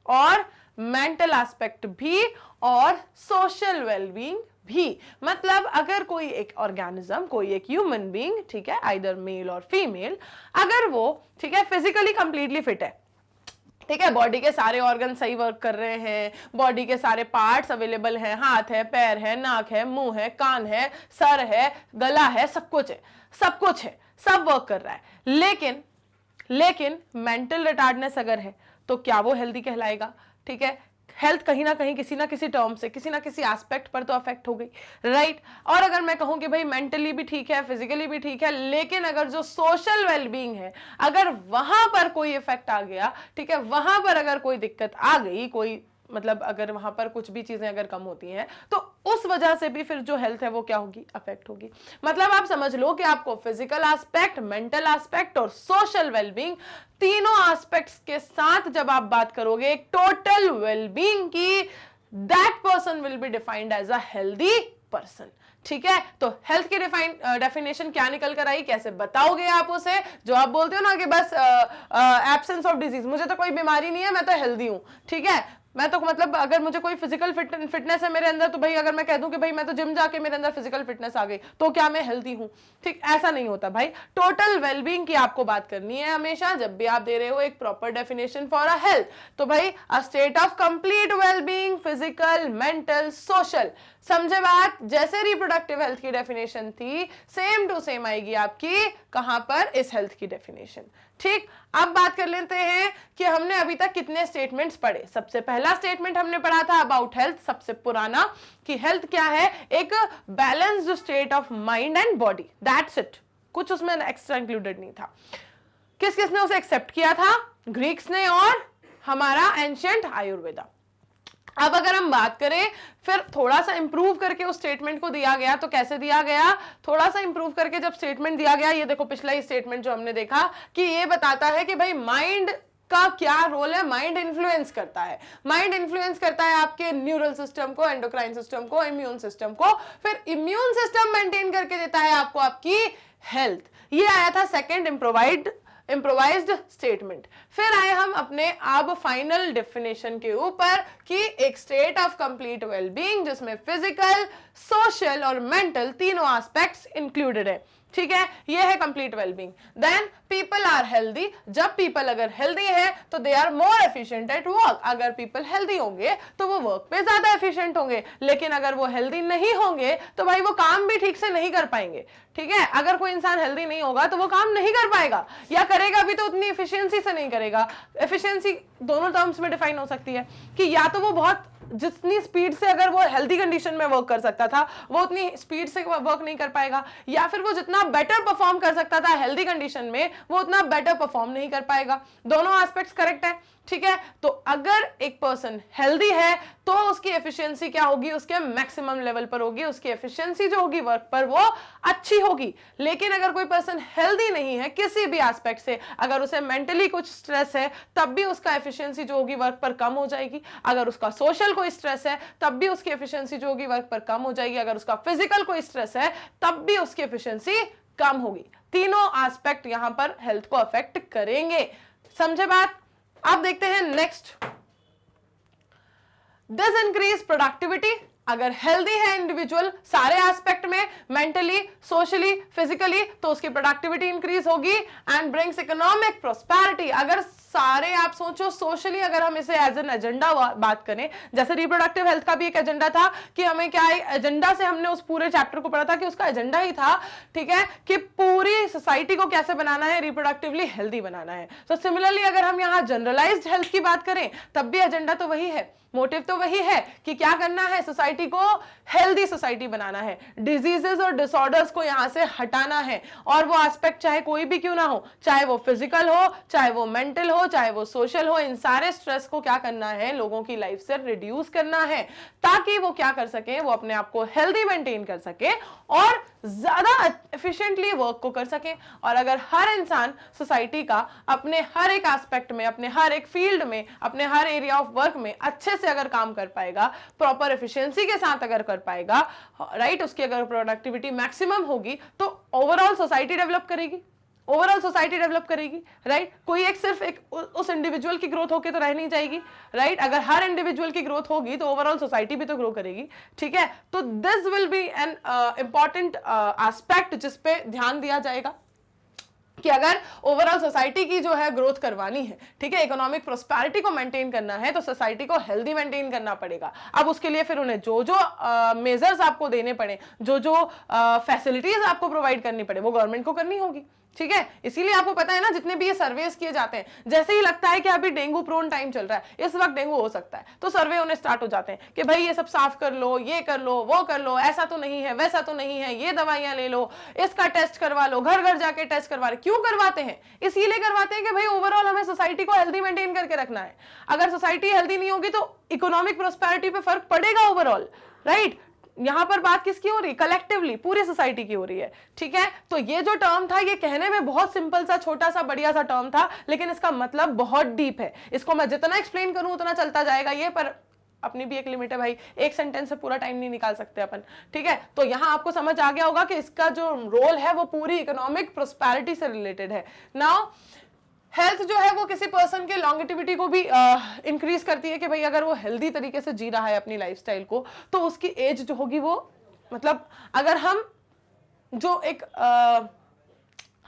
और मेंटल एस्पेक्ट भी और सोशल वेलबींग भी। मतलब अगर कोई एक ऑर्गेनिज्म, कोई एक ह्यूमन बीइंग, ठीक है, आइदर मेल और फीमेल, अगर वो, ठीक है, फिजिकली कंप्लीटली फिट है, ठीक है, बॉडी के सारे ऑर्गन सही वर्क कर रहे हैं, बॉडी के सारे पार्ट्स अवेलेबल हैं, हाथ है, पैर है, नाक है, मुंह है, कान है, सर है, गला है, सब कुछ है, सब कुछ है, सब वर्क कर रहा है, लेकिन मेंटल रिटार्डनेस अगर है तो क्या वो हेल्दी कहलाएगा? ठीक है, हेल्थ कहीं ना कहीं किसी ना किसी टर्म से, किसी ना किसी एस्पेक्ट पर तो अफेक्ट हो गई, राइट? और अगर मैं कहूं कि भाई मेंटली भी ठीक है, फिजिकली भी ठीक है, लेकिन अगर जो सोशल वेलबींग है, अगर वहां पर कोई इफेक्ट आ गया, ठीक है, वहां पर अगर कोई दिक्कत आ गई, कोई मतलब अगर वहां पर कुछ भी चीजें अगर कम होती हैं, तो उस वजह से भी फिर जो हेल्थ है वो क्या होगी? अफेक्ट होगी। मतलब आप समझ लो कि आपको फिजिकल एस्पेक्ट, मेंटल एस्पेक्ट और सोशल वेलबींग, तीनों एस्पेक्ट्स के साथ जब आप बात करोगे एक टोटल वेलबींग की, that person will be defined as a healthy person, ठीक है? तो हेल्थ की डेफिनेशन क्या निकल कर आई? कैसे बताओगे आप उसे? जो आप बोलते हो ना कि बस एब्सेंस ऑफ डिजीज, मुझे तो कोई बीमारी नहीं है, मैं तो हेल्दी हूं, ठीक है, मैं तो मतलब अगर मुझे कोई फिजिकल फिटनेस है मेरे अंदर, तो भाई अगर मैं कह दूं कि भाई मैं तो जिम जाके मेरे अंदर फिजिकल फिटनेस आ गई, तो क्या मैं हेल्दी हूं? ठीक, ऐसा नहीं होता भाई। टोटल वेलबींग की आपको बात करनी है हमेशा जब भी आप दे रहे हो एक proper definition for a health. तो भाई अ state of complete wellbeing, physical, mental, social. समझे बात? जैसे रिप्रोडक्टिव हेल्थ की डेफिनेशन थी, सेम टू सेम आएगी आपकी कहां पर? इस हेल्थ की डेफिनेशन, ठीक? अब बात कर लेते हैं कि हमने अभी तक कितने स्टेटमेंट्स पढ़े। सबसे पहला स्टेटमेंट हमने पढ़ा था अबाउट हेल्थ, सबसे पुराना, कि हेल्थ क्या है? एक balanced state of mind and body, that's it. कुछ उसमें एक्स्ट्रा इंक्लूडेड नहीं था। किस किसने उसे एक्सेप्ट किया था? ग्रीक्स ने और हमारा एंशिएंट आयुर्वेदा। अब अगर हम बात करें, फिर थोड़ा सा इंप्रूव करके उस स्टेटमेंट को दिया गया, तो कैसे दिया गया? थोड़ा सा इंप्रूव करके जब स्टेटमेंट दिया गया, ये देखो पिछला ही स्टेटमेंट जो हमने देखा कि ये बताता है कि भाई माइंड का क्या रोल है? माइंड इन्फ्लुएंस करता है, माइंड इन्फ्लुएंस करता है आपके न्यूरल सिस्टम को, एंडोक्राइन सिस्टम को, इम्यून सिस्टम को, फिर इम्यून सिस्टम मेंटेन करके देता है आपको आपकी हेल्थ। ये आया था सेकंड इम्प्रोवाइज्ड स्टेटमेंट। फिर आए हम अपने अब फाइनल डेफिनेशन के ऊपर कि एक स्टेट ऑफ कंप्लीट वेलबींग जिसमें फिजिकल, सोशल और मेंटल तीनों एस्पेक्ट्स इंक्लूडेड है, ठीक है? ये है complete wellbeing. Then people are healthy. जब पीपल अगर हेल्दी है तो they are more efficient at work. अगर पीपल हेल्दी होंगे तो वो वर्क पे ज्यादा एफिशिएंट होंगे, लेकिन अगर वो हेल्दी नहीं होंगे तो भाई वो काम भी ठीक से नहीं कर पाएंगे, ठीक है? अगर कोई इंसान हेल्दी नहीं होगा तो वो काम नहीं कर पाएगा, या करेगा भी तो उतनी एफिशिएंसी से नहीं करेगा। एफिशिएंसी दोनों टर्म्स में डिफाइन हो सकती है कि या तो वो बहुत जितनी स्पीड से अगर वो हेल्दी कंडीशन में वर्क कर सकता था वो उतनी स्पीड से वर्क नहीं कर पाएगा, या फिर वो जितना बेटर परफॉर्म कर सकता था हेल्दी कंडीशन में वो उतना बेटर परफॉर्म नहीं कर पाएगा। दोनों एस्पेक्ट्स करेक्ट है, ठीक है? तो अगर एक पर्सन हेल्दी है तो उसकी एफिशिएंसी क्या होगी? उसके मैक्सिमम लेवल पर होगी, उसकी एफिशिएंसी जो होगी वर्क पर वो अच्छी होगी। लेकिन अगर कोई पर्सन हेल्दी नहीं है किसी भी एस्पेक्ट से, अगर उसे मेंटली कुछ स्ट्रेस है तब भी उसका एफिशिएंसी जो होगी वर्क पर कम हो जाएगी। अगर उसका सोशल कोई स्ट्रेस है तब भी उसकी एफिशिएंसी जो होगी वर्क पर कम हो जाएगी। अगर उसका फिजिकल कोई स्ट्रेस है तब भी उसकी एफिशिएंसी कम होगी। तीनों एस्पेक्ट यहां पर हेल्थ को अफेक्ट करेंगे। समझे बात? अब देखते हैं नेक्स्ट, दिस इंक्रीज प्रोडक्टिविटी। अगर हेल्दी है इंडिविजुअल सारे एस्पेक्ट में, मेंटली, सोशली, फिजिकली, तो उसकी प्रोडक्टिविटी इंक्रीज होगी एंड ब्रिंग्स इकोनॉमिक प्रोस्पेरिटी। अगर सारे आप सोचो सोशली अगर हम इसे एज एन एजेंडा बात करें, जैसे रिप्रोडक्टिव हेल्थ का भी एक एजेंडा था कि हमें क्या एजेंडा से हमने उस पूरे चैप्टर को पढ़ा था कि उसका एजेंडा ही था, ठीक है, कि पूरी सोसाइटी को कैसे बनाना है, रिप्रोडक्टिवली हेल्दी बनाना है। तो सिमिलरली अगर हम यहाँ जनरलाइज्ड हेल्थ की बात करें तब भी एजेंडा तो वही है, मोटिव तो वही है कि क्या करना है, सोसाइटी को हेल्दी सोसाइटी बनाना है, डिजीजेस और डिसऑर्डर्स को यहां से हटाना है, और वो एस्पेक्ट चाहे कोई भी क्यों ना हो, चाहे वो फिजिकल हो, चाहे वो मेंटल हो, चाहे वो सोशल हो, इन सारे स्ट्रेस को क्या करना है, लोगों की लाइफ से रिड्यूस करना है, ताकि वो क्या कर सके, वो अपने आप को हेल्दी मेंटेन कर सके और ज्यादा एफिशिएंटली वर्क को कर सके। और अगर हर इंसान सोसाइटी का अपने हर एक एस्पेक्ट में, अपने हर एक फील्ड में, अपने हर एरिया ऑफ वर्क में अच्छे से अगर काम कर पाएगा, प्रॉपर एफिशिएंसी के साथ अगर कर पाएगा, राइट, उसकी अगर प्रोडक्टिविटी मैक्सिमम होगी तो ओवरऑल सोसाइटी डेवलप करेगी, ओवरऑल सोसाइटी डेवलप करेगी, राइट। कोई एक सिर्फ एक उस इंडिविजुअल की ग्रोथ होके तो रह नहीं जाएगी, राइट। अगर हर इंडिविजुअल की ग्रोथ होगी तो ओवरऑल सोसाइटी भी तो ग्रो करेगी, ठीक है। तो this will be an important aspect जिस पे ध्यान दिया जाएगा कि अगर ओवरऑल सोसाइटी की जो है ग्रोथ करवानी है, ठीक है, इकोनॉमिक प्रोस्पेरिटी को मेंटेन करना है, तो सोसाइटी को हेल्दी मेंटेन करना पड़ेगा। अब उसके लिए फिर उन्हें जो जो मेजर्स आपको देने पड़े, जो जो फैसिलिटीज आपको प्रोवाइड करनी पड़े, वो गवर्नमेंट को करनी होगी, ठीक है। इसीलिए आपको पता है ना, जितने भी ये सर्वेस किए जाते हैं, जैसे ही लगता है कि अभी डेंगू प्रोन टाइम चल रहा है, इस वक्त डेंगू हो सकता है, तो सर्वे होने स्टार्ट हो जाते हैं कि भाई ये सब साफ कर लो, ये कर लो, वो कर लो, ऐसा तो नहीं है, वैसा तो नहीं है, ये दवाइयां ले लो, इसका टेस्ट करवा लो, घर घर जाके टेस्ट करवा लो। क्यों करवाते हैं? इसीलिए करवाते हैं कि भाई ओवरऑल हमें सोसाइटी को हेल्दी मेंटेन करके रखना है। अगर सोसाइटी हेल्दी नहीं होगी तो इकोनॉमिक प्रोस्पेरिटी पे फर्क पड़ेगा ओवरऑल, राइट। यहां पर बात किसकी हो रही है? कलेक्टिवली पूरी सोसाइटी की हो रही है, ठीक है। तो ये जो टर्म था, ये कहने में बहुत सिंपल सा, छोटा सा, बढ़िया सा टर्म था, लेकिन इसका मतलब बहुत डीप है। इसको मैं जितना एक्सप्लेन करूं उतना चलता जाएगा ये, पर अपनी भी एक लिमिट है भाई, एक सेंटेंस से पूरा टाइम नहीं निकाल सकते अपन, ठीक है। तो यहां आपको समझ आ गया होगा कि इसका जो रोल है वो पूरी इकोनॉमिक प्रोस्पेरिटी से रिलेटेड है। नाउ हेल्थ जो है वो किसी पर्सन के लॉन्गेटिविटी को भी इंक्रीज करती है कि भाई अगर वो हेल्दी तरीके से जी रहा है अपनी लाइफस्टाइल को, तो उसकी एज जो होगी वो, मतलब अगर हम जो एक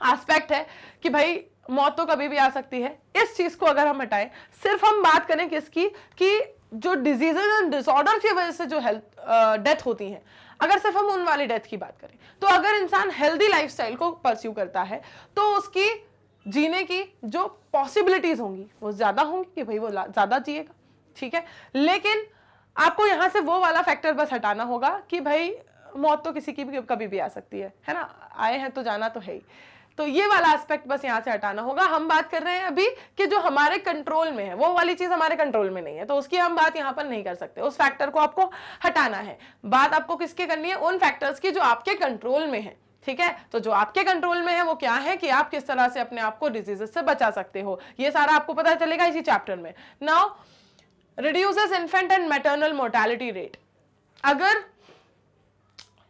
एस्पेक्ट है कि भाई मौत तो कभी भी आ सकती है, इस चीज को अगर हम हटाएं, सिर्फ हम बात करें किसकी, कि जो डिजीजेज एंड डिसऑर्डर की वजह से जो हेल्थ डेथ होती है, अगर सिर्फ हम उन वाली डेथ की बात करें, तो अगर इंसान हेल्दी लाइफस्टाइल को परस्यू करता है तो उसकी जीने की जो पॉसिबिलिटीज होंगी वो ज्यादा होंगी कि भाई वो ज्यादा जिएगा, ठीक है। लेकिन आपको यहां से वो वाला फैक्टर बस हटाना होगा कि भाई मौत तो किसी की भी कभी भी आ सकती है ना, आए हैं तो जाना तो है ही। तो ये वाला एस्पेक्ट बस यहां से हटाना होगा। हम बात कर रहे हैं अभी कि जो हमारे कंट्रोल में है, वो वाली चीज हमारे कंट्रोल में नहीं है, तो उसकी हम बात यहां पर नहीं कर सकते। उस फैक्टर को आपको हटाना है। बात आपको किसके करनी है? उन फैक्टर्स की जो आपके कंट्रोल में है, ठीक है। तो जो आपके कंट्रोल में है वो क्या है कि आप किस तरह से अपने आप को डिजीजेस से बचा सकते हो, ये सारा आपको पता चलेगा इसी चैप्टर में। Now reduces infant and maternal mortality rate. अगर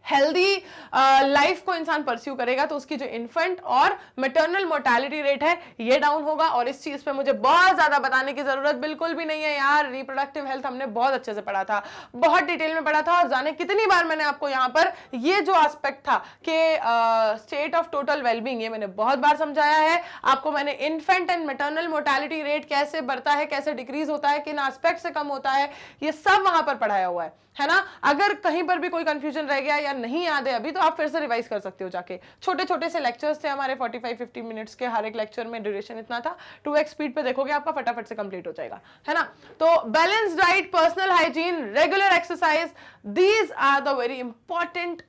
हेल्दी लाइफ को इंसान परस्यू करेगा तो उसकी जो इन्फेंट और मैटरनल मोर्टेलिटी रेट है ये डाउन होगा। और इस चीज पे मुझे बहुत ज्यादा बताने की जरूरत बिल्कुल भी नहीं है यार, रिप्रोडक्टिव हेल्थ हमने बहुत अच्छे से पढ़ा था, बहुत डिटेल में पढ़ा था, और जाने कितनी बार मैंने आपको यहाँ पर ये जो एस्पेक्ट था कि स्टेट ऑफ टोटल वेलबींग, ये मैंने बहुत बार समझाया है आपको। मैंने infant and maternal mortality rate कैसे बढ़ता है, कैसे डिक्रीज होता है, किन एस्पेक्ट से कम होता है, ये सब वहां पर पढ़ाया हुआ है ना। अगर कहीं पर भी कोई कंफ्यूजन रह गया या नहीं याद है अभी, तो आप फिर से रिवाइज कर सकते हो जाके। छोटे छोटे से लेक्चर्स थे हमारे, 45-50 मिनट्स के, हर एक लेक्चर में ड्यूरेशन इतना था। 2x स्पीड पे देखोगे आपका फटाफट से कंप्लीट हो जाएगा, है ना। तो balance diet, personal hygiene, regular exercise, these are the very important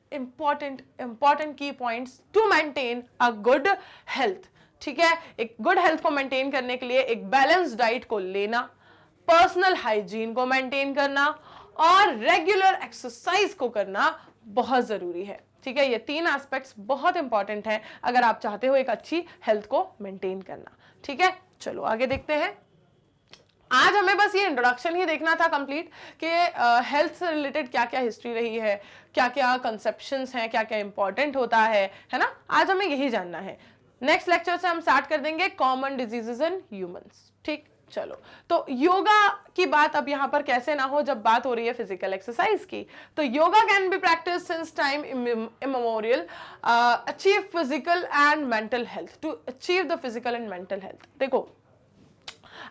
key points to maintain a good health, ठीक है। एक गुड हेल्थ को मेंटेन करने के लिए एक बैलेंस डाइट को लेना, पर्सनल हाइजीन को मेंटेन करना और रेगुलर एक्सरसाइज को करना बहुत जरूरी है, ठीक है। ये तीन एस्पेक्ट्स बहुत इंपॉर्टेंट हैं अगर आप चाहते हो एक अच्छी हेल्थ को मेंटेन करना, ठीक है। चलो आगे देखते हैं। आज हमें बस ये इंट्रोडक्शन ही देखना था कंप्लीट कि हेल्थ से रिलेटेड क्या क्या हिस्ट्री रही है, क्या क्या कंसेप्शंस हैं, क्या क्या इंपॉर्टेंट होता है ना। आज हमें यही जानना है। नेक्स्ट लेक्चर से हम स्टार्ट कर देंगे कॉमन डिजीजेस इन ह्यूमंस, ठीक। चलो, तो योगा की बात अब यहां पर कैसे ना हो जब बात हो रही है फिजिकल एक्सरसाइज की। तो yoga can be practice since time immemorial, achieve physical and mental health, to achieve the physical and mental health. देखो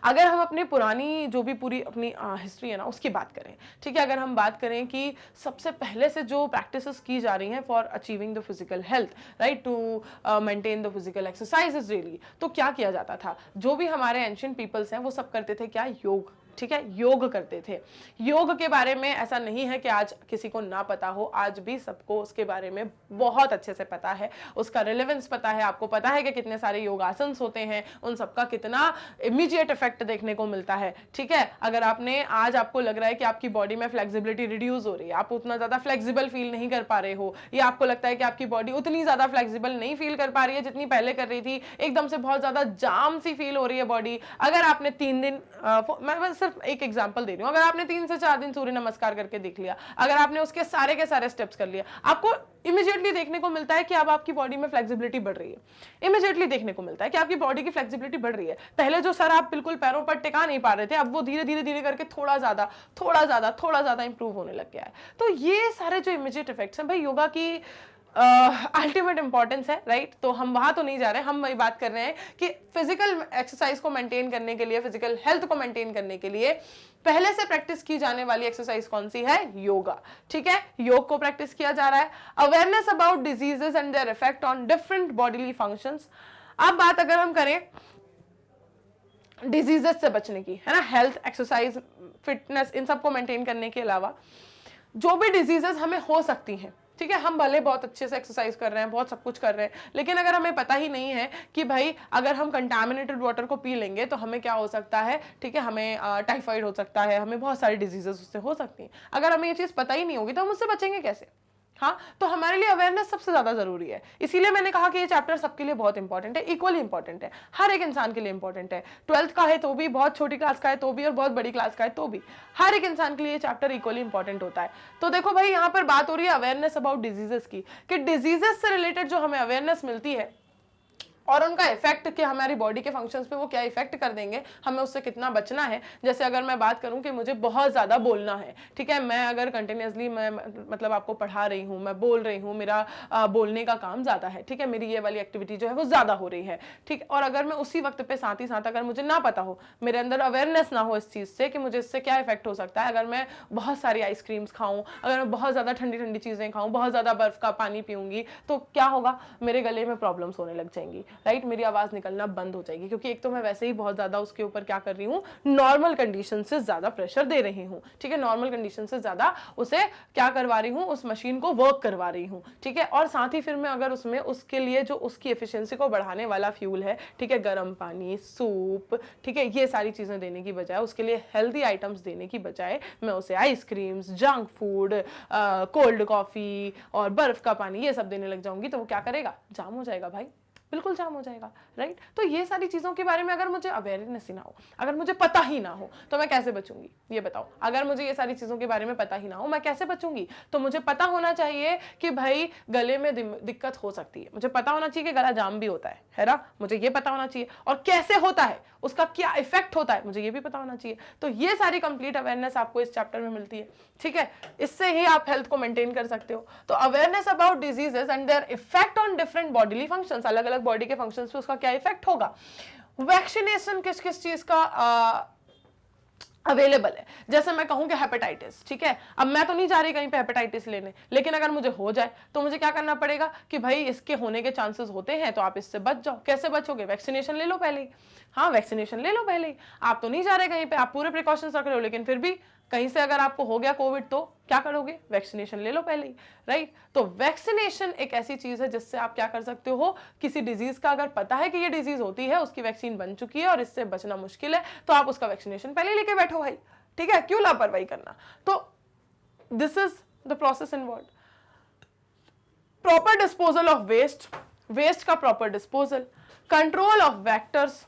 अगर हम अपनी पुरानी जो भी पूरी अपनी हिस्ट्री है ना उसकी बात करें, ठीक है, अगर हम बात करें कि सबसे पहले से जो प्रैक्टिसेस की जा रही हैं for achieving the physical health, right, to maintain the physical exercises daily, तो क्या किया जाता था? जो भी हमारे एंशिएंट पीपल्स हैं वो सब करते थे क्या? योग, ठीक है, योग करते थे। योग के बारे में ऐसा नहीं है कि आज किसी को ना पता हो, आज भी सबको उसके बारे में बहुत अच्छे से पता है, उसका रिलेवेंस पता है। आपको पता है कि कितने सारे योगासन होते हैं, उन सबका कितना इमीडिएट इफेक्ट देखने को मिलता है, ठीक है। अगर आपने आज आपको लग रहा है कि आपकी बॉडी में फ्लेक्सिबिलिटी रिड्यूस हो रही है, आप उतना ज्यादा फ्लेक्सिबल फील नहीं कर पा रहे हो, या आपको लगता है कि आपकी बॉडी उतनी ज्यादा फ्लेक्सिबल नहीं फील कर पा रही है जितनी पहले कर रही थी, एकदम से बहुत ज्यादा जाम सी फील हो रही है बॉडी, अगर आपने 3 दिन मैं सिर्फ एक एग्जांपल दे रही हूं, अगर आपने 3 से 4 दिन सूर्य नमस्कार करके देख लिया, अगर आपने उसके सारे के सारे स्टेप्स कर लिया, आपको इमीडिएटली देखने को मिलता है कि अब आपकी बॉडी में फ्लेक्सिबिलिटी बढ़ रही है। इमीडिएटली देखने को मिलता है कि आपकी बॉडी की फ्लेक्सिबिलिटी बढ़ रही है। पहले जो सर आप बिल्कुल पैरों पर टिका नहीं पा रहे थे, अब वो धीरे धीरे धीरे करके थोड़ा ज्यादा इंप्रूव होने लग गया है। तो ये सारे जो इमीडिएट इफेक्ट्स हैं भाई, योगा की अल्टीमेट इंपॉर्टेंस है, राइट। तो हम वहां तो नहीं जा रहे हैं, हम वही बात कर रहे हैं कि फिजिकल एक्सरसाइज को मेंटेन करने के लिए, फिजिकल हेल्थ को मेंटेन करने के लिए पहले से प्रैक्टिस की जाने वाली एक्सरसाइज कौन सी है? योगा, ठीक है। योग को प्रैक्टिस किया जा रहा है। Awareness about diseases and their effect on different bodily functions. अब बात अगर हम करें डिजीजेस से बचने की, है ना, हेल्थ, एक्सरसाइज, फिटनेस, इन सबको मेंटेन करने के अलावा जो भी डिजीजेस हमें हो सकती हैं, ठीक है, हम भले बहुत अच्छे से एक्सरसाइज कर रहे हैं, बहुत सब कुछ कर रहे हैं, लेकिन अगर हमें पता ही नहीं है कि भाई अगर हम कंटामिनेटेड वाटर को पी लेंगे तो हमें क्या हो सकता है, ठीक है, हमें टाइफाइड हो सकता है, हमें बहुत सारी डिजीजेस उससे हो सकती हैं। अगर हमें ये चीज पता ही नहीं होगी तो हम उससे बचेंगे कैसे? हाँ, तो हमारे लिए अवेयरनेस सबसे ज्यादा जरूरी है। इसीलिए मैंने कहा कि ये चैप्टर सबके लिए बहुत इंपॉर्टेंट है, इक्वली इंपॉर्टेंट है, हर एक इंसान के लिए इंपॉर्टेंट है। 12th का है तो भी, बहुत छोटी क्लास का है तो भी, और बहुत बड़ी क्लास का है तो भी, हर एक इंसान के लिए ये चैप्टर इक्वली इंपॉर्टेंट होता है। तो देखो भाई, यहाँ पर बात हो रही है अवेयरनेस अबाउट डिजीजेस की, कि डिजीजेस से रिलेटेड जो हमें अवेयरनेस मिलती है और उनका इफेक्ट कि हमारी बॉडी के फंक्शंस पे वो क्या इफेक्ट कर देंगे, हमें उससे कितना बचना है। जैसे अगर मैं बात करूं कि मुझे बहुत ज़्यादा बोलना है, ठीक है, मैं अगर कंटिन्यूसली मैं मतलब आपको पढ़ा रही हूं, मैं बोल रही हूं, मेरा बोलने का काम ज़्यादा है, ठीक है, मेरी ये वाली एक्टिविटी जो है वो ज़्यादा हो रही है, ठीक, और अगर मैं उसी वक्त पे साथ ही साथ अगर मुझे ना पता हो, मेरे अंदर अवेयरनेस ना हो इस चीज़ से कि मुझे इससे क्या इफेक्ट हो सकता है, अगर मैं बहुत सारी आइसक्रीम्स खाऊं, अगर मैं बहुत ज़्यादा ठंडी ठंडी चीज़ें खाऊं, बहुत ज़्यादा बर्फ़ का पानी पीऊंगी, तो क्या होगा? मेरे गले में प्रॉब्लम्स होने लग जाएंगी, राइट, मेरी आवाज़ निकलना बंद हो जाएगी, क्योंकि एक तो मैं वैसे ही बहुत ज्यादा उसके ऊपर क्या कर रही हूँ, नॉर्मल कंडीशन से ज्यादा प्रेशर दे रही हूँ, ठीक है, नॉर्मल कंडीशन से ज्यादा उसे क्या करवा रही हूँ, उस मशीन को वर्क करवा रही हूँ, ठीक है। और साथ ही फिर मैं अगर उसमें उसके लिए जो उसकी एफिशिएंसी को बढ़ाने वाला फ्यूल है, ठीक है, गर्म पानी, सूप, ठीक है, ये सारी चीजें देने की बजाय, उसके लिए हेल्दी आइटम्स देने की बजाय मैं उसे ice creams, junk food, cold coffee और बर्फ का पानी ये सब देने लग जाऊंगी, तो वो क्या करेगा? जाम हो जाएगा भाई, बिल्कुल जाम हो जाएगा, राइट। तो ये सारी चीजों के बारे में अगर मुझे अवेयरनेस ही ना हो, अगर मुझे पता ही ना हो, तो मैं कैसे बचूंगी? ये बताओ, अगर मुझे ये सारी चीजों के बारे में पता ही ना हो, मैं कैसे बचूंगी? तो मुझे पता होना चाहिए कि भाई गले में दिक्कत हो सकती है, मुझे पता होना चाहिए कि गला जाम भी होता है ना, मुझे ये पता होना चाहिए, और कैसे होता है, उसका क्या इफेक्ट होता है, मुझे ये भी पता होना चाहिए। तो ये सारी कंप्लीट अवेयरनेस आपको इस चैप्टर में मिलती है, ठीक है, इससे ही आप हेल्थ को मेंटेन कर सकते हो। तो awareness about diseases and their effect on different bodily functions, अलग अलग बॉडी के फंक्शंस पे उसका क्या इफेक्ट होगा। वैक्सीनेशन किस किस चीज का अवेलेबल है, जैसे मैं कहूं कि हेपेटाइटिस, ठीक है, अब मैं तो नहीं जा रही कहीं पे हेपेटाइटिस लेने, लेकिन अगर मुझे हो जाए तो मुझे क्या करना पड़ेगा कि भाई इसके होने के चांसेस होते हैं, तो आप इससे बच जाओ। कैसे बचोगे? वैक्सीनेशन ले लो पहले ही, हाँ, वैक्सीनेशन ले लो पहले ही। आप तो नहीं जा रहे कहीं पे, आप पूरे प्रिकॉशंस रख रहे हो, लेकिन फिर भी कहीं से अगर आपको हो गया कोविड तो क्या करोगे? वैक्सीनेशन ले लो पहले ही, राइट। तो वैक्सीनेशन एक ऐसी चीज है जिससे आप क्या कर सकते हो, किसी डिजीज का अगर पता है कि ये डिजीज होती है, उसकी वैक्सीन बन चुकी है और इससे बचना मुश्किल है, तो आप उसका वैक्सीनेशन पहले लेके बैठो भाई, ठीक है, क्यों लापरवाही करना। तो this is the process involved. Proper disposal of waste, waste का proper disposal, control of vectors,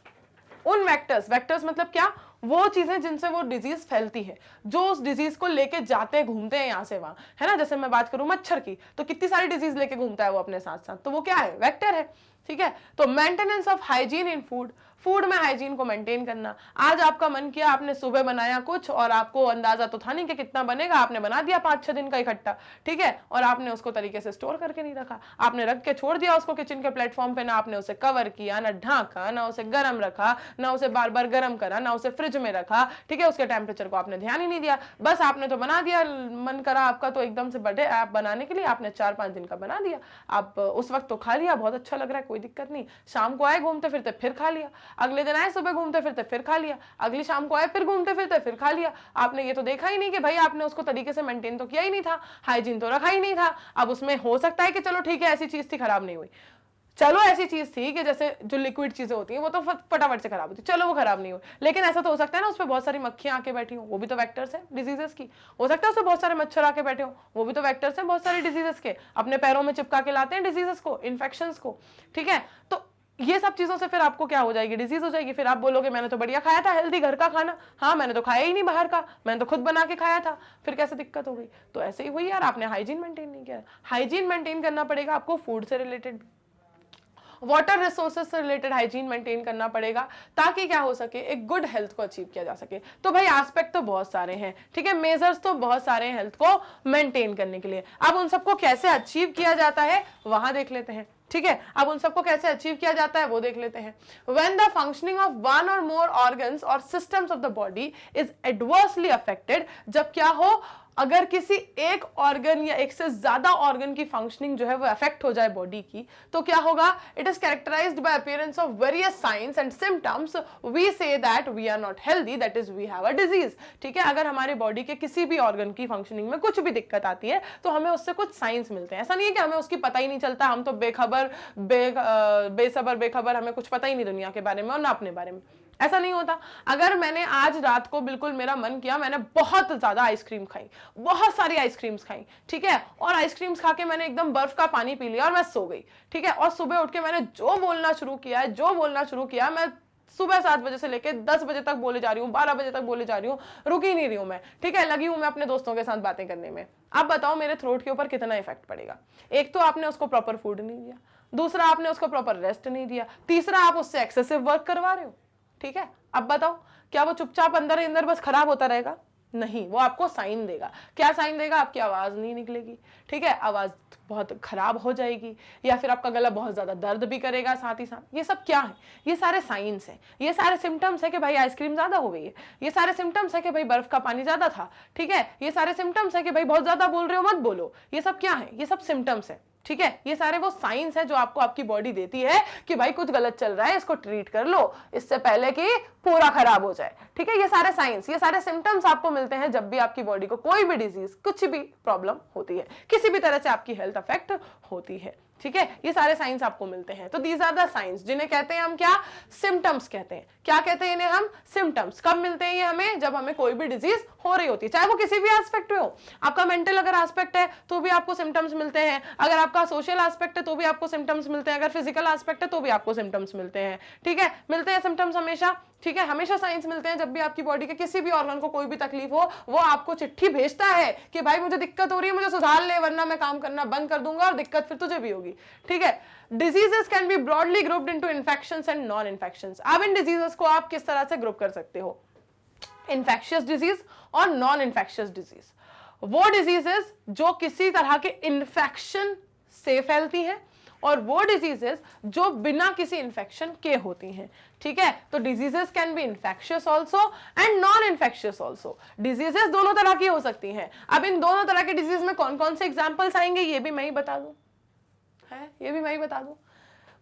उन वेक्टर्स मतलब क्या, वो चीजें जिनसे वो डिजीज फैलती है, जो उस डिजीज को लेके जाते घूमते हैं यहाँ से वहां, है ना। जैसे मैं बात करूं मच्छर की, तो कितनी सारी डिजीज लेके घूमता है वो अपने साथ साथ, तो वो क्या है? वेक्टर है, ठीक है। तो maintenance of hygiene in food, food में हाइजीन को मेंटेन करना। आज आपका मन किया, आपने सुबह बनाया कुछ और आपको अंदाजा तो था नहीं कि कितना बनेगा, आपने बना दिया 5-6 दिन का इकट्ठा, ठीक है, और आपने उसको तरीके से स्टोर करके नहीं रखा, आपने रख के छोड़ दिया उसको किचन के प्लेटफॉर्म पे, ना आपने उसे कवर किया, ना ढाका, ना उसे गर्म रखा, ना उसे बार बार गर्म करा, ना उसे फ्रिज में रखा, ठीक है, उसके टेम्परेचर को आपने ध्यान ही नहीं दिया, बस आपने तो बना दिया, मन करा आपका तो एकदम से बर्थडे ऐप बनाने के लिए आपने 4-5 दिन का बना दिया। आप उस वक्त तो खा लिया, बहुत अच्छा लग रहा है, कोई दिक्कत नहीं, शाम को आए घूमते फिरते फिर खा लिया, अगले दिन आए सुबह घूमते फिरते फिर खा लिया, अगली शाम को आए फिर घूमते फिरते फिर खा लिया। आपने ये तो देखा ही नहीं कि भाई आपने उसको तरीके से मेंटेन तो किया ही नहीं था, हाइजीन तो रखा ही नहीं था। अब उसमें हो सकता है कि चलो ठीक है ऐसी चीज थी खराब नहीं हुई, चलो ऐसी चीज थी कि जैसे जो लिक्विड चीजें होती हैं वो तो फटाफट से खराब होती है, चलो वो खराब नहीं हुई, लेकिन ऐसा तो हो सकता है ना उसपे बहुत सारी मक्खियां आके बैठी हो, वो भी तो वेक्टर्स है डिजीजेस की। हो सकता है उसपे बहुत सारे मच्छर आके बैठे हो, वो भी तो वेक्टर्स है बहुत सारी डिजीजेस के, अपने पैरों में चिपका के लाते हैं डिजीजेस को, इन्फेक्शंस को, ठीक है। तो ये सब चीजों से फिर आपको क्या हो जाएगी, डिजीज हो जाएगी। फिर आप बोलोगे मैंने तो बढ़िया खाया था, हेल्दी घर का खाना, हाँ मैंने तो खाया ही नहीं बाहर का, मैंने तो खुद बना के खाया था, फिर कैसे दिक्कत हो गई। तो ऐसे ही हुई यार, आपने हाइजीन मेंटेन नहीं किया। हाइजीन मेंटेन करना पड़ेगा आपको फूड से रिलेटेड, वाटर रिसोर्सेज से रिलेटेड हाइजीन मेंटेन करना पड़ेगा, ताकि क्या हो सके, एक गुड हेल्थ को अचीव किया जा सके। तो भाई एस्पेक्ट तो बहुत सारे हैं, ठीक है, मेजर्स तो बहुत सारे हैं हेल्थ को मेंटेन करने के लिए। अब उन सबको कैसे अचीव किया जाता है वहां देख लेते हैं, ठीक है। अब उन सबको कैसे अचीव किया जाता है वो देख लेते हैं। When the functioning of one or more organs or systems of the body is adversely affected, जब क्या हो, अगर किसी एक ऑर्गन या एक से ज्यादा ऑर्गन की फंक्शनिंग जो है वो अफेक्ट हो जाए बॉडी की, तो क्या होगा, it is characterized by appearance of various signs and symptoms, we say that we are not healthy, that is we have a disease, ठीक है। अगर हमारे बॉडी के किसी भी ऑर्गन की फंक्शनिंग में कुछ भी दिक्कत आती है तो हमें उससे कुछ साइंस मिलते हैं। ऐसा नहीं है कि हमें उसकी पता ही नहीं चलता, हम तो बेखबर बेसबर बेखबर, हमें कुछ पता ही नहीं दुनिया के बारे में और ना अपने बारे में, ऐसा नहीं होता। अगर मैंने आज रात को बिल्कुल मेरा मन किया, मैंने बहुत ज्यादा आइसक्रीम खाई, बहुत सारी आइसक्रीम्स खाई, ठीक है, और आइसक्रीम्स खा के मैंने एकदम बर्फ का पानी पी लिया और मैं सो गई, ठीक है, और सुबह उठ के मैंने जो बोलना शुरू किया, मैं सुबह 7 बजे से लेकर 10 बजे तक बोले जा रही हूँ, 12 बजे तक बोले जा रही हूँ, रुक ही नहीं रही हूँ मैं, ठीक है, लगी हूँ मैं अपने दोस्तों के साथ बातें करने में। अब बताओ मेरे थ्रोट के ऊपर कितना इफेक्ट पड़ेगा। एक तो आपने उसको प्रॉपर फूड नहीं दिया, दूसरा आपने उसको प्रॉपर रेस्ट नहीं दिया, तीसरा आप उससे एक्सेसिव वर्क करवा रहे हो, ठीक है। अब बताओ क्या वो चुपचाप अंदर अंदर बस खराब होता रहेगा? नहीं, वो आपको साइन देगा। क्या साइन देगा? आपकी आवाज नहीं निकलेगी, ठीक है, आवाज बहुत खराब हो जाएगी, या फिर आपका गला बहुत ज्यादा दर्द भी करेगा साथ ही साथ। ये सब क्या है? ये सारे साइंस हैं, ये सारे सिम्टम्स है कि भाई आइसक्रीम ज्यादा हो गई है, ये सारे सिम्टम्स है कि भाई बर्फ का पानी ज्यादा था, ठीक है, ये सारे सिम्टम्स है कि भाई बहुत ज्यादा बोल रहे हो मत बोलो। ये सब क्या है? ये सब सिम्टम्स है, ठीक है। ये सारे वो साइंस है जो आपको आपकी बॉडी देती है कि भाई कुछ गलत चल रहा है, इसको ट्रीट कर लो इससे पहले कि पूरा खराब हो जाए, ठीक है। ये सारे साइंस, ये सारे सिम्टम्स आपको मिलते हैं जब भी आपकी बॉडी को कोई भी डिजीज, कुछ भी प्रॉब्लम होती है, किसी भी तरह से आपकी हेल्थ अफेक्ट होती है, ठीक है। ये सारे साइंस आपको मिलते हैं। तो दीज आर द साइंस, जिन्हें कहते हैं हम क्या? सिम्टम्स कहते हैं। क्या कहते हैं इन्हें हम? सिम्टम्स। कब मिलते हैं ये हमें? जब हमें कोई भी डिजीज हो रही होती है, चाहे वो किसी भी एस्पेक्ट में हो। आपका मेंटल अगर एस्पेक्ट है तो भी आपको सिम्टम्स मिलते हैं, अगर आपका सोशल एस्पेक्ट है तो भी आपको सिम्टम्स मिलते हैं, अगर फिजिकल एस्पेक्ट है तो भी आपको सिम्टम्स मिलते हैं, ठीक है। मिलते हैं सिम्टम्स हमेशा, ठीक है, हमेशा साइंस मिलते हैं। जब भी आपकी बॉडी के किसी भी ऑर्गन को कोई भी तकलीफ हो, वो आपको चिट्ठी भेजता है कि भाई मुझे दिक्कत हो रही है, मुझे सुधार ले, वरना मैं काम करना बंद कर दूंगा और दिक्कत फिर तुझे भी होगी, ठीक है। Diseases can be broadly grouped into infections and non infections. अब इन डिजीजेस को आप किस तरह से ग्रुप कर सकते हो? इन्फेक्शियस डिजीज और नॉन इन्फेक्शियस डिजीज। वो डिजीजेस जो किसी तरह के इन्फेक्शन से फैलती हैं और वो डिजीजेस जो बिना किसी इन्फेक्शन के होती हैं, ठीक है। तो diseases can be infectious also and non infectious also. Diseases दोनों तरह की हो सकती हैं। अब इन दोनों तरह के डिजीज में कौन कौन से एग्जाम्पल्स आएंगे ये भी मैं ही बता दूं, है ये भी मैं ही बता दूं,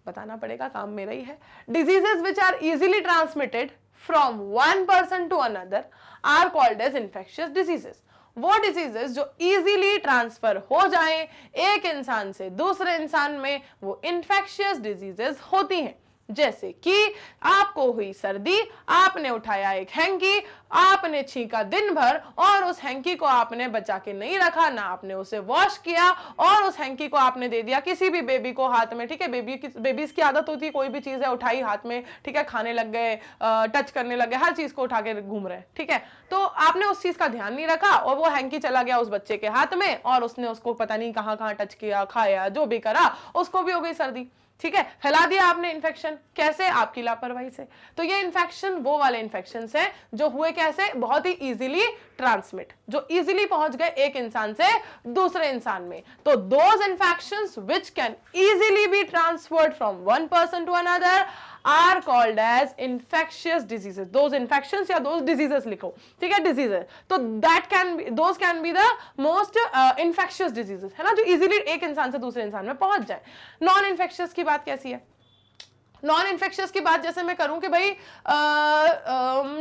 बताना पड़ेगा, काम मेरा ही है। Diseases which are easily transmitted from one person to another are called as infectious diseases. वो डिजीजेस जो इजीली ट्रांसफर हो जाएं एक इंसान से दूसरे इंसान में, वो इन्फेक्शियस डिजीजेस होती हैं। जैसे कि आपको हुई सर्दी, आपने उठाया एक हैंकी, आपने छींका दिन भर और उस हैंकी को आपने बचा के नहीं रखा, ना आपने उसे वॉश किया और उस हैंकी को आपने दे दिया किसी भी बेबी को हाथ में, ठीक है। बेबीज की आदत होती है, कोई भी चीज है उठाई हाथ में, ठीक है, खाने लग गए, टच करने लग गए, हर चीज को उठा के घूम रहे हैं, ठीक है। तो आपने उस चीज का ध्यान नहीं रखा और वो हैंकी चला गया उस बच्चे के हाथ में और उसने उसको पता नहीं कहां कहां टच किया, खाया, जो भी करा, उसको भी हो गई सर्दी, ठीक है, फैला दिया आपने इन्फेक्शन, कैसे? आपकी लापरवाही से। तो ये इन्फेक्शन वो वाले इन्फेक्शन है जो हुए कैसे? बहुत ही इजीली ट्रांसमिट, जो इजीली पहुंच गए एक इंसान से दूसरे इंसान में। तो those infections which can easily be transferred from one person to another are called as infectious diseases. Those infections या those diseases लिखो, ठीक है, diseases. तो those can be the most infectious diseases, है ना, जो easily एक इंसान से दूसरे इंसान में पहुंच जाए। नॉन इन्फेक्शियस की बात कैसी है? नॉन इन्फेक्शियस की बात जैसे मैं करूं कि भाई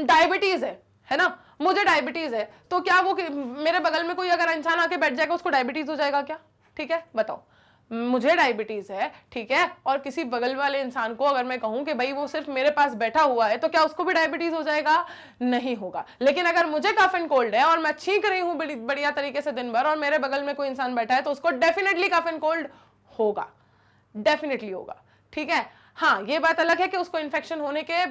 डायबिटीज है ना, मुझे डायबिटीज है, तो क्या वो मेरे बगल में कोई अगर इंसान आके बैठ जाएगा उसको डायबिटीज हो जाएगा क्या? ठीक है, बताओ, मुझे डायबिटीज है, ठीक है, और किसी बगल वाले इंसान को अगर मैं कहूं कि भाई वो सिर्फ मेरे पास बैठा हुआ है, तो क्या उसको भी डायबिटीज हो जाएगा? नहीं होगा। लेकिन अगर मुझे कफ एंड कोल्ड है और मैं छींक रही हूं बढ़िया तरीके से दिन भर और मेरे बगल में कोई इंसान बैठा है, तो उसको डेफिनेटली कफ एंड कोल्ड होगा, डेफिनेटली होगा। ठीक है, हाँ, ये बात अलग है कि उसको इन्फेक्शन होने के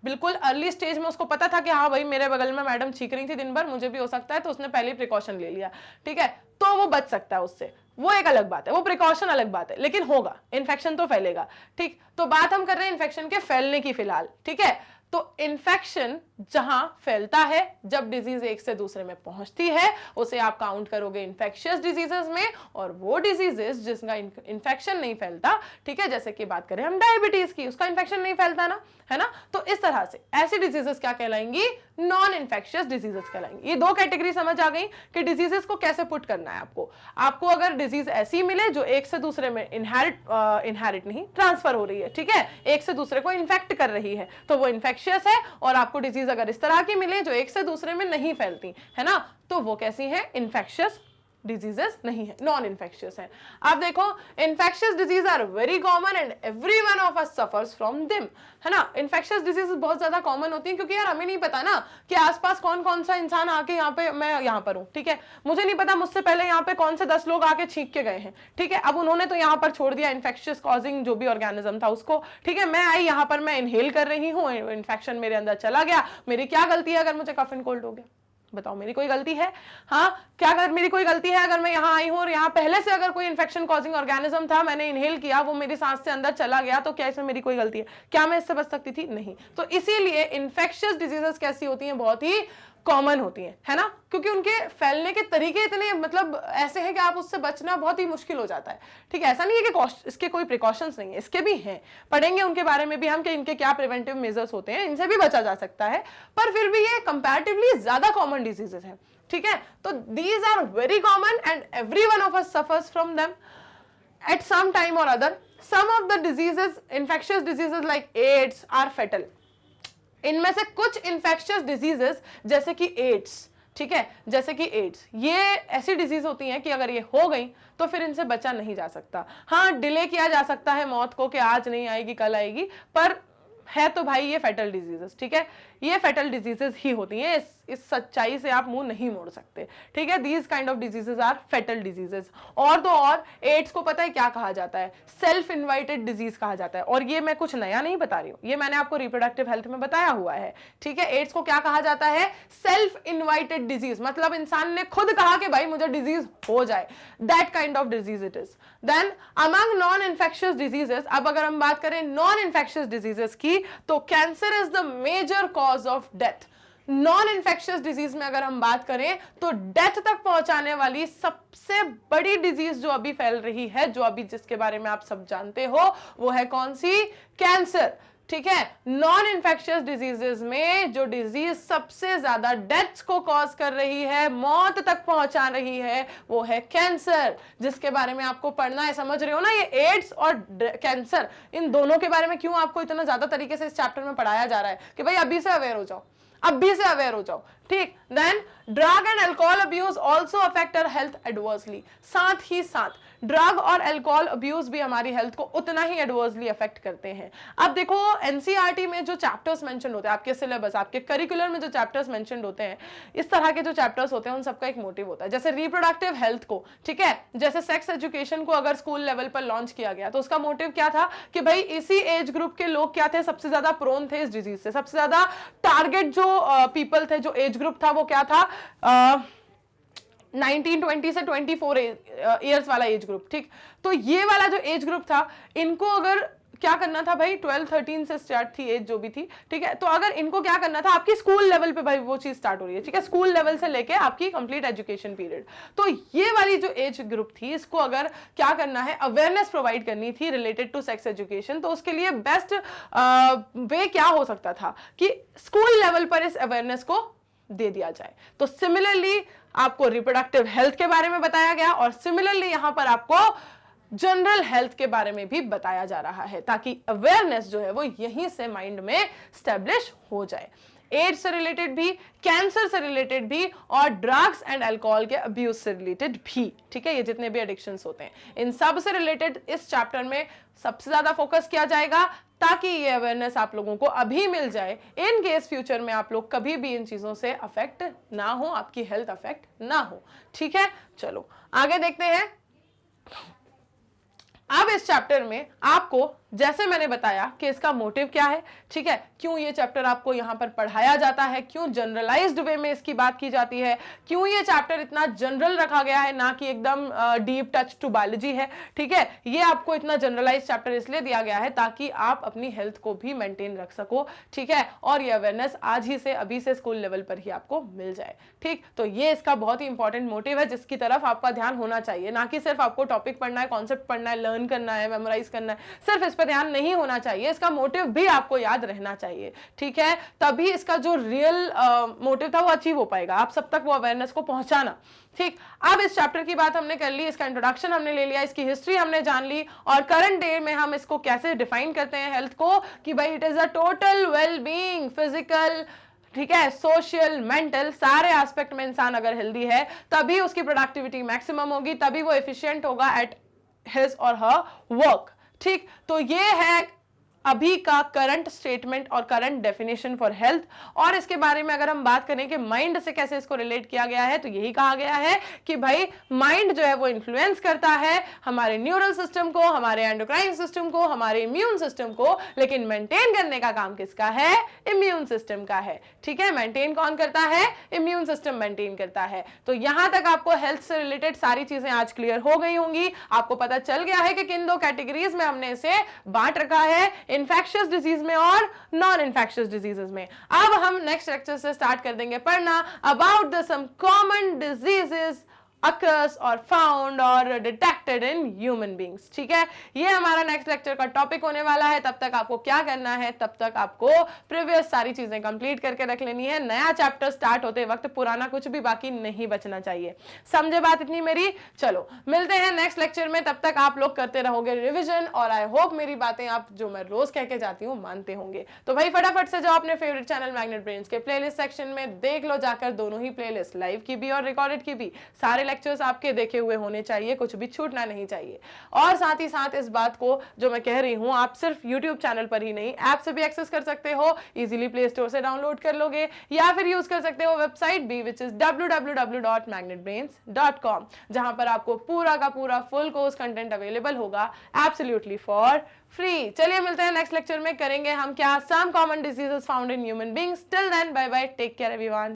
बिल्कुल अर्ली स्टेज में उसको पता था कि हाँ भाई मेरे बगल में मैडम छींक रही थी दिन भर, मुझे भी हो सकता है, तो उसने पहले प्रिकॉशन ले लिया, ठीक है, तो वो बच सकता है उससे, वो एक अलग बात है, वो प्रिकॉशन अलग बात है, लेकिन होगा, इन्फेक्शन तो फैलेगा। ठीक, तो बात हम कर रहे हैं इन्फेक्शन के फैलने की फिलहाल, ठीक है। तो इन्फेक्शन जहां फैलता है, जब डिजीज एक से दूसरे में पहुंचती है, उसे आप काउंट करोगे इन्फेक्शियस डिजीजेस में, और वो डिजीजेस जिसका इन्फेक्शन नहीं फैलता, ठीक है, जैसे कि बात करें हम डायबिटीज की, उसका इन्फेक्शन नहीं फैलता ना, है ना, तो इस तरह से ऐसी डिजीजेस क्या कहलाएंगी? नॉन इन्फेक्शियस डिजीजेस कहलाएंगी। ये दो कैटेगरी समझ आ गई कि डिजीजेस को कैसे पुट करना है आपको अगर डिजीज ऐसी मिले जो एक से दूसरे में इनहेरिट नहीं, ट्रांसफर हो रही है, ठीक है, एक से दूसरे को इन्फेक्ट कर रही है, तो वो इन्फेक्शियस है। और आपको डिजीज अगर इस तरह की मिले जो एक से दूसरे में नहीं फैलती, है ना, तो वो कैसी है? इन्फेक्शियस डिजीजेस नहीं है, नॉन इन्फेक्शियस है। आप देखो, infectious disease are very common and everyone of us suffers from them, है ना। इन्फेक्शियस डिजीज बहुत ज्यादा कॉमन होती हैं क्योंकि यार हमें नहीं पता ना कि आसपास कौन कौन सा इंसान आके यहाँ पे, मैं यहाँ पर हूँ, ठीक है, मुझे नहीं पता मुझसे पहले यहाँ पे कौन से 10 लोग आके छींक के गए हैं, ठीक है, अब उन्होंने तो यहाँ पर छोड़ दिया इन्फेक्शियस कॉजिंग जो भी ऑर्गेनिज्म था उसको, ठीक है, मैं आई यहाँ पर, मैं इनहेल कर रही हूँ, इन्फेक्शन मेरे अंदर चला गया, मेरी क्या गलती है अगर मुझे कफ एंड कोल्ड हो गया? बताओ, मेरी कोई गलती है? हाँ, क्या अगर मेरी कोई गलती है? अगर मैं यहाँ आई हूँ और यहाँ पहले से अगर कोई इन्फेक्शन कॉजिंग ऑर्गेनिज्म था, मैंने इनहेल किया, वो मेरी सांस से अंदर चला गया, तो क्या इसमें मेरी कोई गलती है? क्या मैं इससे बच सकती थी? नहीं। तो इसीलिए इन्फेक्शियस डिजीजेस कैसी होती हैं? बहुत ही कॉमन होती हैं, है ना, क्योंकि उनके फैलने के तरीके इतने मतलब ऐसे हैं कि आप उससे बचना बहुत ही मुश्किल हो जाता है। ठीक है, ऐसा नहीं है कि इसके कोई प्रिकॉशंस नहीं है, इसके भी हैं, पढ़ेंगे उनके बारे में भी हम कि इनके क्या प्रिवेंटिव मेजर्स होते हैं, इनसे भी बचा जा सकता है, पर फिर भी ये कंपैरेटिवली ज्यादा कॉमन डिजीजेस हैं। ठीक है, तो these are very common and everyone of us suffers from them at some time or other. Some of the diseases, infectious diseases like AIDS are fatal. इनमें से कुछ इन्फेक्शियस डिजीजेस जैसे कि एड्स, ठीक है, जैसे कि एड्स, ये ऐसी डिजीज होती हैं कि अगर ये हो गई तो फिर इनसे बचा नहीं जा सकता। हाँ, डिले किया जा सकता है मौत को कि आज नहीं आएगी कल आएगी, पर है तो भाई ये फेटल डिजीजेस, ठीक है, ये फेटल डिजीजेस ही होती हैं, इस सच्चाई से आप मुंह नहीं मोड़ सकते। ठीक है, these kind of diseases are fatal diseases. और तो और एड्स को पता है क्या कहा जाता है? सेल्फ इन्वाइटेड डिजीज कहा जाता है। और ये मैं कुछ नया नहीं बता रही हूँ, ये मैंने आपको रिप्रोडक्टिव हेल्थ में बताया हुआ है। ठीक है, एड्स को क्या कहा जाता है? सेल्फ इन्वाइटेड डिजीज, मतलब इंसान ने खुद कहा कि भाई मुझे डिजीज हो जाए, that kind of disease it is. Then among non infectious diseases, अब अगर हम बात करें नॉन इन्फेक्शियस डिजीजेस की, तो cancer is the major cause of death. Non infectious disease में अगर हम बात करें तो डेथ तक पहुंचाने वाली सबसे बड़ी डिजीज जो अभी फैल रही है, जो अभी जिसके बारे में आप सब जानते हो, वो है कौन सी? कैंसर। ठीक है, नॉन इन्फेक्शियस डिजीजेस में जो डिजीज सबसे ज्यादा डेथ्स को कॉज कर रही है, मौत तक पहुंचा रही है, वो है कैंसर, जिसके बारे में आपको पढ़ना है। समझ रहे हो ना, ये एड्स और कैंसर, इन दोनों के बारे में क्यों आपको इतना ज्यादा तरीके से इस चैप्टर में पढ़ाया जा रहा है कि भाई अभी से अवेयर हो जाओ, अभी से अवेयर हो जाओ। ठीक, then drug and alcohol abuse also affect our health adversely. साथ ही साथ ड्रग और अल्कोहल अब्यूज भी हमारी हेल्थ को उतना ही एडवर्सली अफेक्ट करते हैं। अब देखो, एनसीईआरटी में जो चैप्टर्स मेंशन होते हैं, आपके सिलेबस, आपके करिकुलर में जो चैप्टर्स मेंशन होते हैं, इस तरह के जो चैप्टर्स होते हैं उन सबका एक मोटिव होता है। जैसे रिप्रोडक्टिव हेल्थ को, ठीक है, जैसे सेक्स एजुकेशन को अगर स्कूल लेवल पर लॉन्च किया गया तो उसका मोटिव क्या था कि भाई इसी एज ग्रुप के लोग क्या थे, सबसे ज्यादा प्रोन थे इस डिजीज से, सबसे ज्यादा टारगेट जो पीपल थे, जो एज ग्रुप था वो क्या था, 19-20 से 24 ईयर्स वाला एज ग्रुप, ठीक। तो ये वाला जो एज ग्रुप था, इनको अगर क्या करना था भाई, 12-13 से स्टार्ट थी एज जो भी थी, ठीक है। तो अगर इनको क्या करना था, आपकी स्कूल लेवल पे भाई वो चीज स्टार्ट हो रही है, ठीक है, स्कूल लेवल से लेके आपकी कंप्लीट एजुकेशन पीरियड। तो ये वाली जो एज ग्रुप थी, इसको अगर क्या करना है, अवेयरनेस प्रोवाइड करनी थी रिलेटेड टू सेक्स एजुकेशन, तो उसके लिए बेस्ट वे क्या हो सकता था कि स्कूल लेवल पर इस अवेयरनेस को दे दिया जाए। तो सिमिलरली आपको रिप्रोडक्टिव हेल्थ के बारे में बताया गया, और सिमिलरली यहां पर आपको जनरल हेल्थ के बारे में भी बताया जा रहा है, ताकि अवेयरनेस जो है वो यहीं से माइंड में स्टैब्लिश हो जाए। एड्स से रिलेटेड भी, कैंसर से रिलेटेड भी, और ड्रग्स एंड अल्कोहल के अब्यूज से रिलेटेड भी, ठीक है, ये जितने भी एडिक्शंस होते हैं, इन सब से रिलेटेड इस चैप्टर में सबसे ज्यादा फोकस किया जाएगा, ताकि ये अवेयरनेस आप लोगों को अभी मिल जाए, इन केस फ्यूचर में आप लोग कभी भी इन चीजों से अफेक्ट ना हो, आपकी हेल्थ अफेक्ट ना हो, ठीक है। चलो आगे देखते हैं। अब इस चैप्टर में आपको, जैसे मैंने बताया कि इसका मोटिव क्या है, ठीक है, क्यों ये चैप्टर आपको यहां पर पढ़ाया जाता है, क्यों जनरलाइज्ड वे में इसकी बात की जाती है, क्यों ये चैप्टर इतना जनरल रखा गया है, ना कि एकदम डीप टच टू बायोलॉजी है, ठीक है। ये आपको इतना जनरलाइज चैप्टर इसलिए दिया गया है ताकि आप अपनी हेल्थ को भी मेंटेन रख सको, ठीक है, और ये अवेयरनेस आज ही से, अभी से स्कूल लेवल पर ही आपको मिल जाए, ठीक। तो ये इसका बहुत ही इंपॉर्टेंट मोटिव है, जिसकी तरफ आपका ध्यान होना चाहिए, ना कि सिर्फ आपको टॉपिक पढ़ना है, कॉन्सेप्ट पढ़ना है, लर्न करना है, मेमोराइज करना है, सिर्फ इस पर ध्यान नहीं होना चाहिए, इसका मोटिव भी आपको याद रहना चाहिए, ठीक है। तभी इसका जो रियल मोटिव था वो अचीव हो पाएगा, आप सब तक वो अवेयरनेस को पहुंचाना, ठीक। अब इस चैप्टर की बात हमने कर ली, इसका इंट्रोडक्शन हमने ले लिया, इसकी हिस्ट्री हमने जान ली, और करंट डे में हम इसको कैसे डिफाइन करते हैं हेल्थ को, कि भाई it is a total well being, physical, ठीक है, सोशल, मेंटल, सारे एस्पेक्ट में इंसान अगर हेल्दी है तभी उसकी प्रोडक्टिविटी मैक्सिमम होगी, तभी वो एफिशिएंट होगा एट हिज और हर वर्क, ठीक। तो ये है अभी का करंट स्टेटमेंट और करंट डेफिनेशन फॉर हेल्थ। और इसके बारे में अगर हम बात करें कि माइंड से कैसे इसको रिलेट किया गया है, तो यही कहा गया है कि भाई माइंड जो है वो इन्फ्लुएंस करता है हमारे न्यूरल सिस्टम को, हमारे एंडोक्राइन सिस्टम को, हमारे इम्यून सिस्टम को, लेकिन मेंटेन करने का काम किसका है, इम्यून सिस्टम का है, ठीक है। मेंटेन कौन करता है, इम्यून सिस्टम मेंटेन करता है। तो यहां तक आपको हेल्थ से रिलेटेड सारी चीजें आज क्लियर हो गई होंगी, आपको पता चल गया है कि किन दो कैटेगरीज में हमने इसे बांट रखा है, इन्फेक्शियस डिजीज में और नॉन इन्फेक्शियस डिजीजेस में। अब हम नेक्स्ट लेक्चर से स्टार्ट कर देंगे पढ़ना about the some common diseases occurs or found or detected in human beings, ठीक है। ये हमारा नेक्स्ट लेक्चर का टॉपिक होने वाला है। तब तक आपको क्या करना है, तब तक आपको प्रीवियस सारी चीजें कंप्लीट करके रख लेनी है। नया चैप्टर स्टार्ट होते वक्त पुराना कुछ भी बाकी नहीं बचना चाहिए, समझे बात इतनी मेरी। चलो मिलते हैं नेक्स्ट लेक्चर में, तब तक आप लोग करते रहोगे रिविजन, और आई होप मेरी बातें आप जो मैं रोज कह के जाती हूँ मानते होंगे। तो भाई फटाफट से जाओ अपने फेवरेट चैनल मैग्नेट ब्रेन्स के प्लेलिस्ट सेक्शन में, देख लो जाकर दोनों ही प्लेलिस्ट, लाइव की भी और रिकॉर्डेड की भी। सारे लेक्चर्स आपके देखे हुए होने चाहिए, कुछ भी छूटना नहीं चाहिए। और साथ ही साथ इस बात को जो मैं कह रही हूं, आप सिर्फ YouTube चैनल पर ही नहीं, ऐप से भी एक्सेस कर सकते हो, इजीली प्ले स्टोर से डाउनलोड कर लोगे, या फिर यूज कर सकते हो वेबसाइट भी, विच इज www.magnetbrains.com, जहां पर आपको पूरा का पूरा फुल कोर्स कंटेंट अवेलेबल होगा एब्सोल्युटली फॉर फ्री। चलिए मिलते हैं नेक्स्ट लेक्चर में, करेंगे हम क्या, some common diseases found in human beings. Till then bye bye, take care everyone.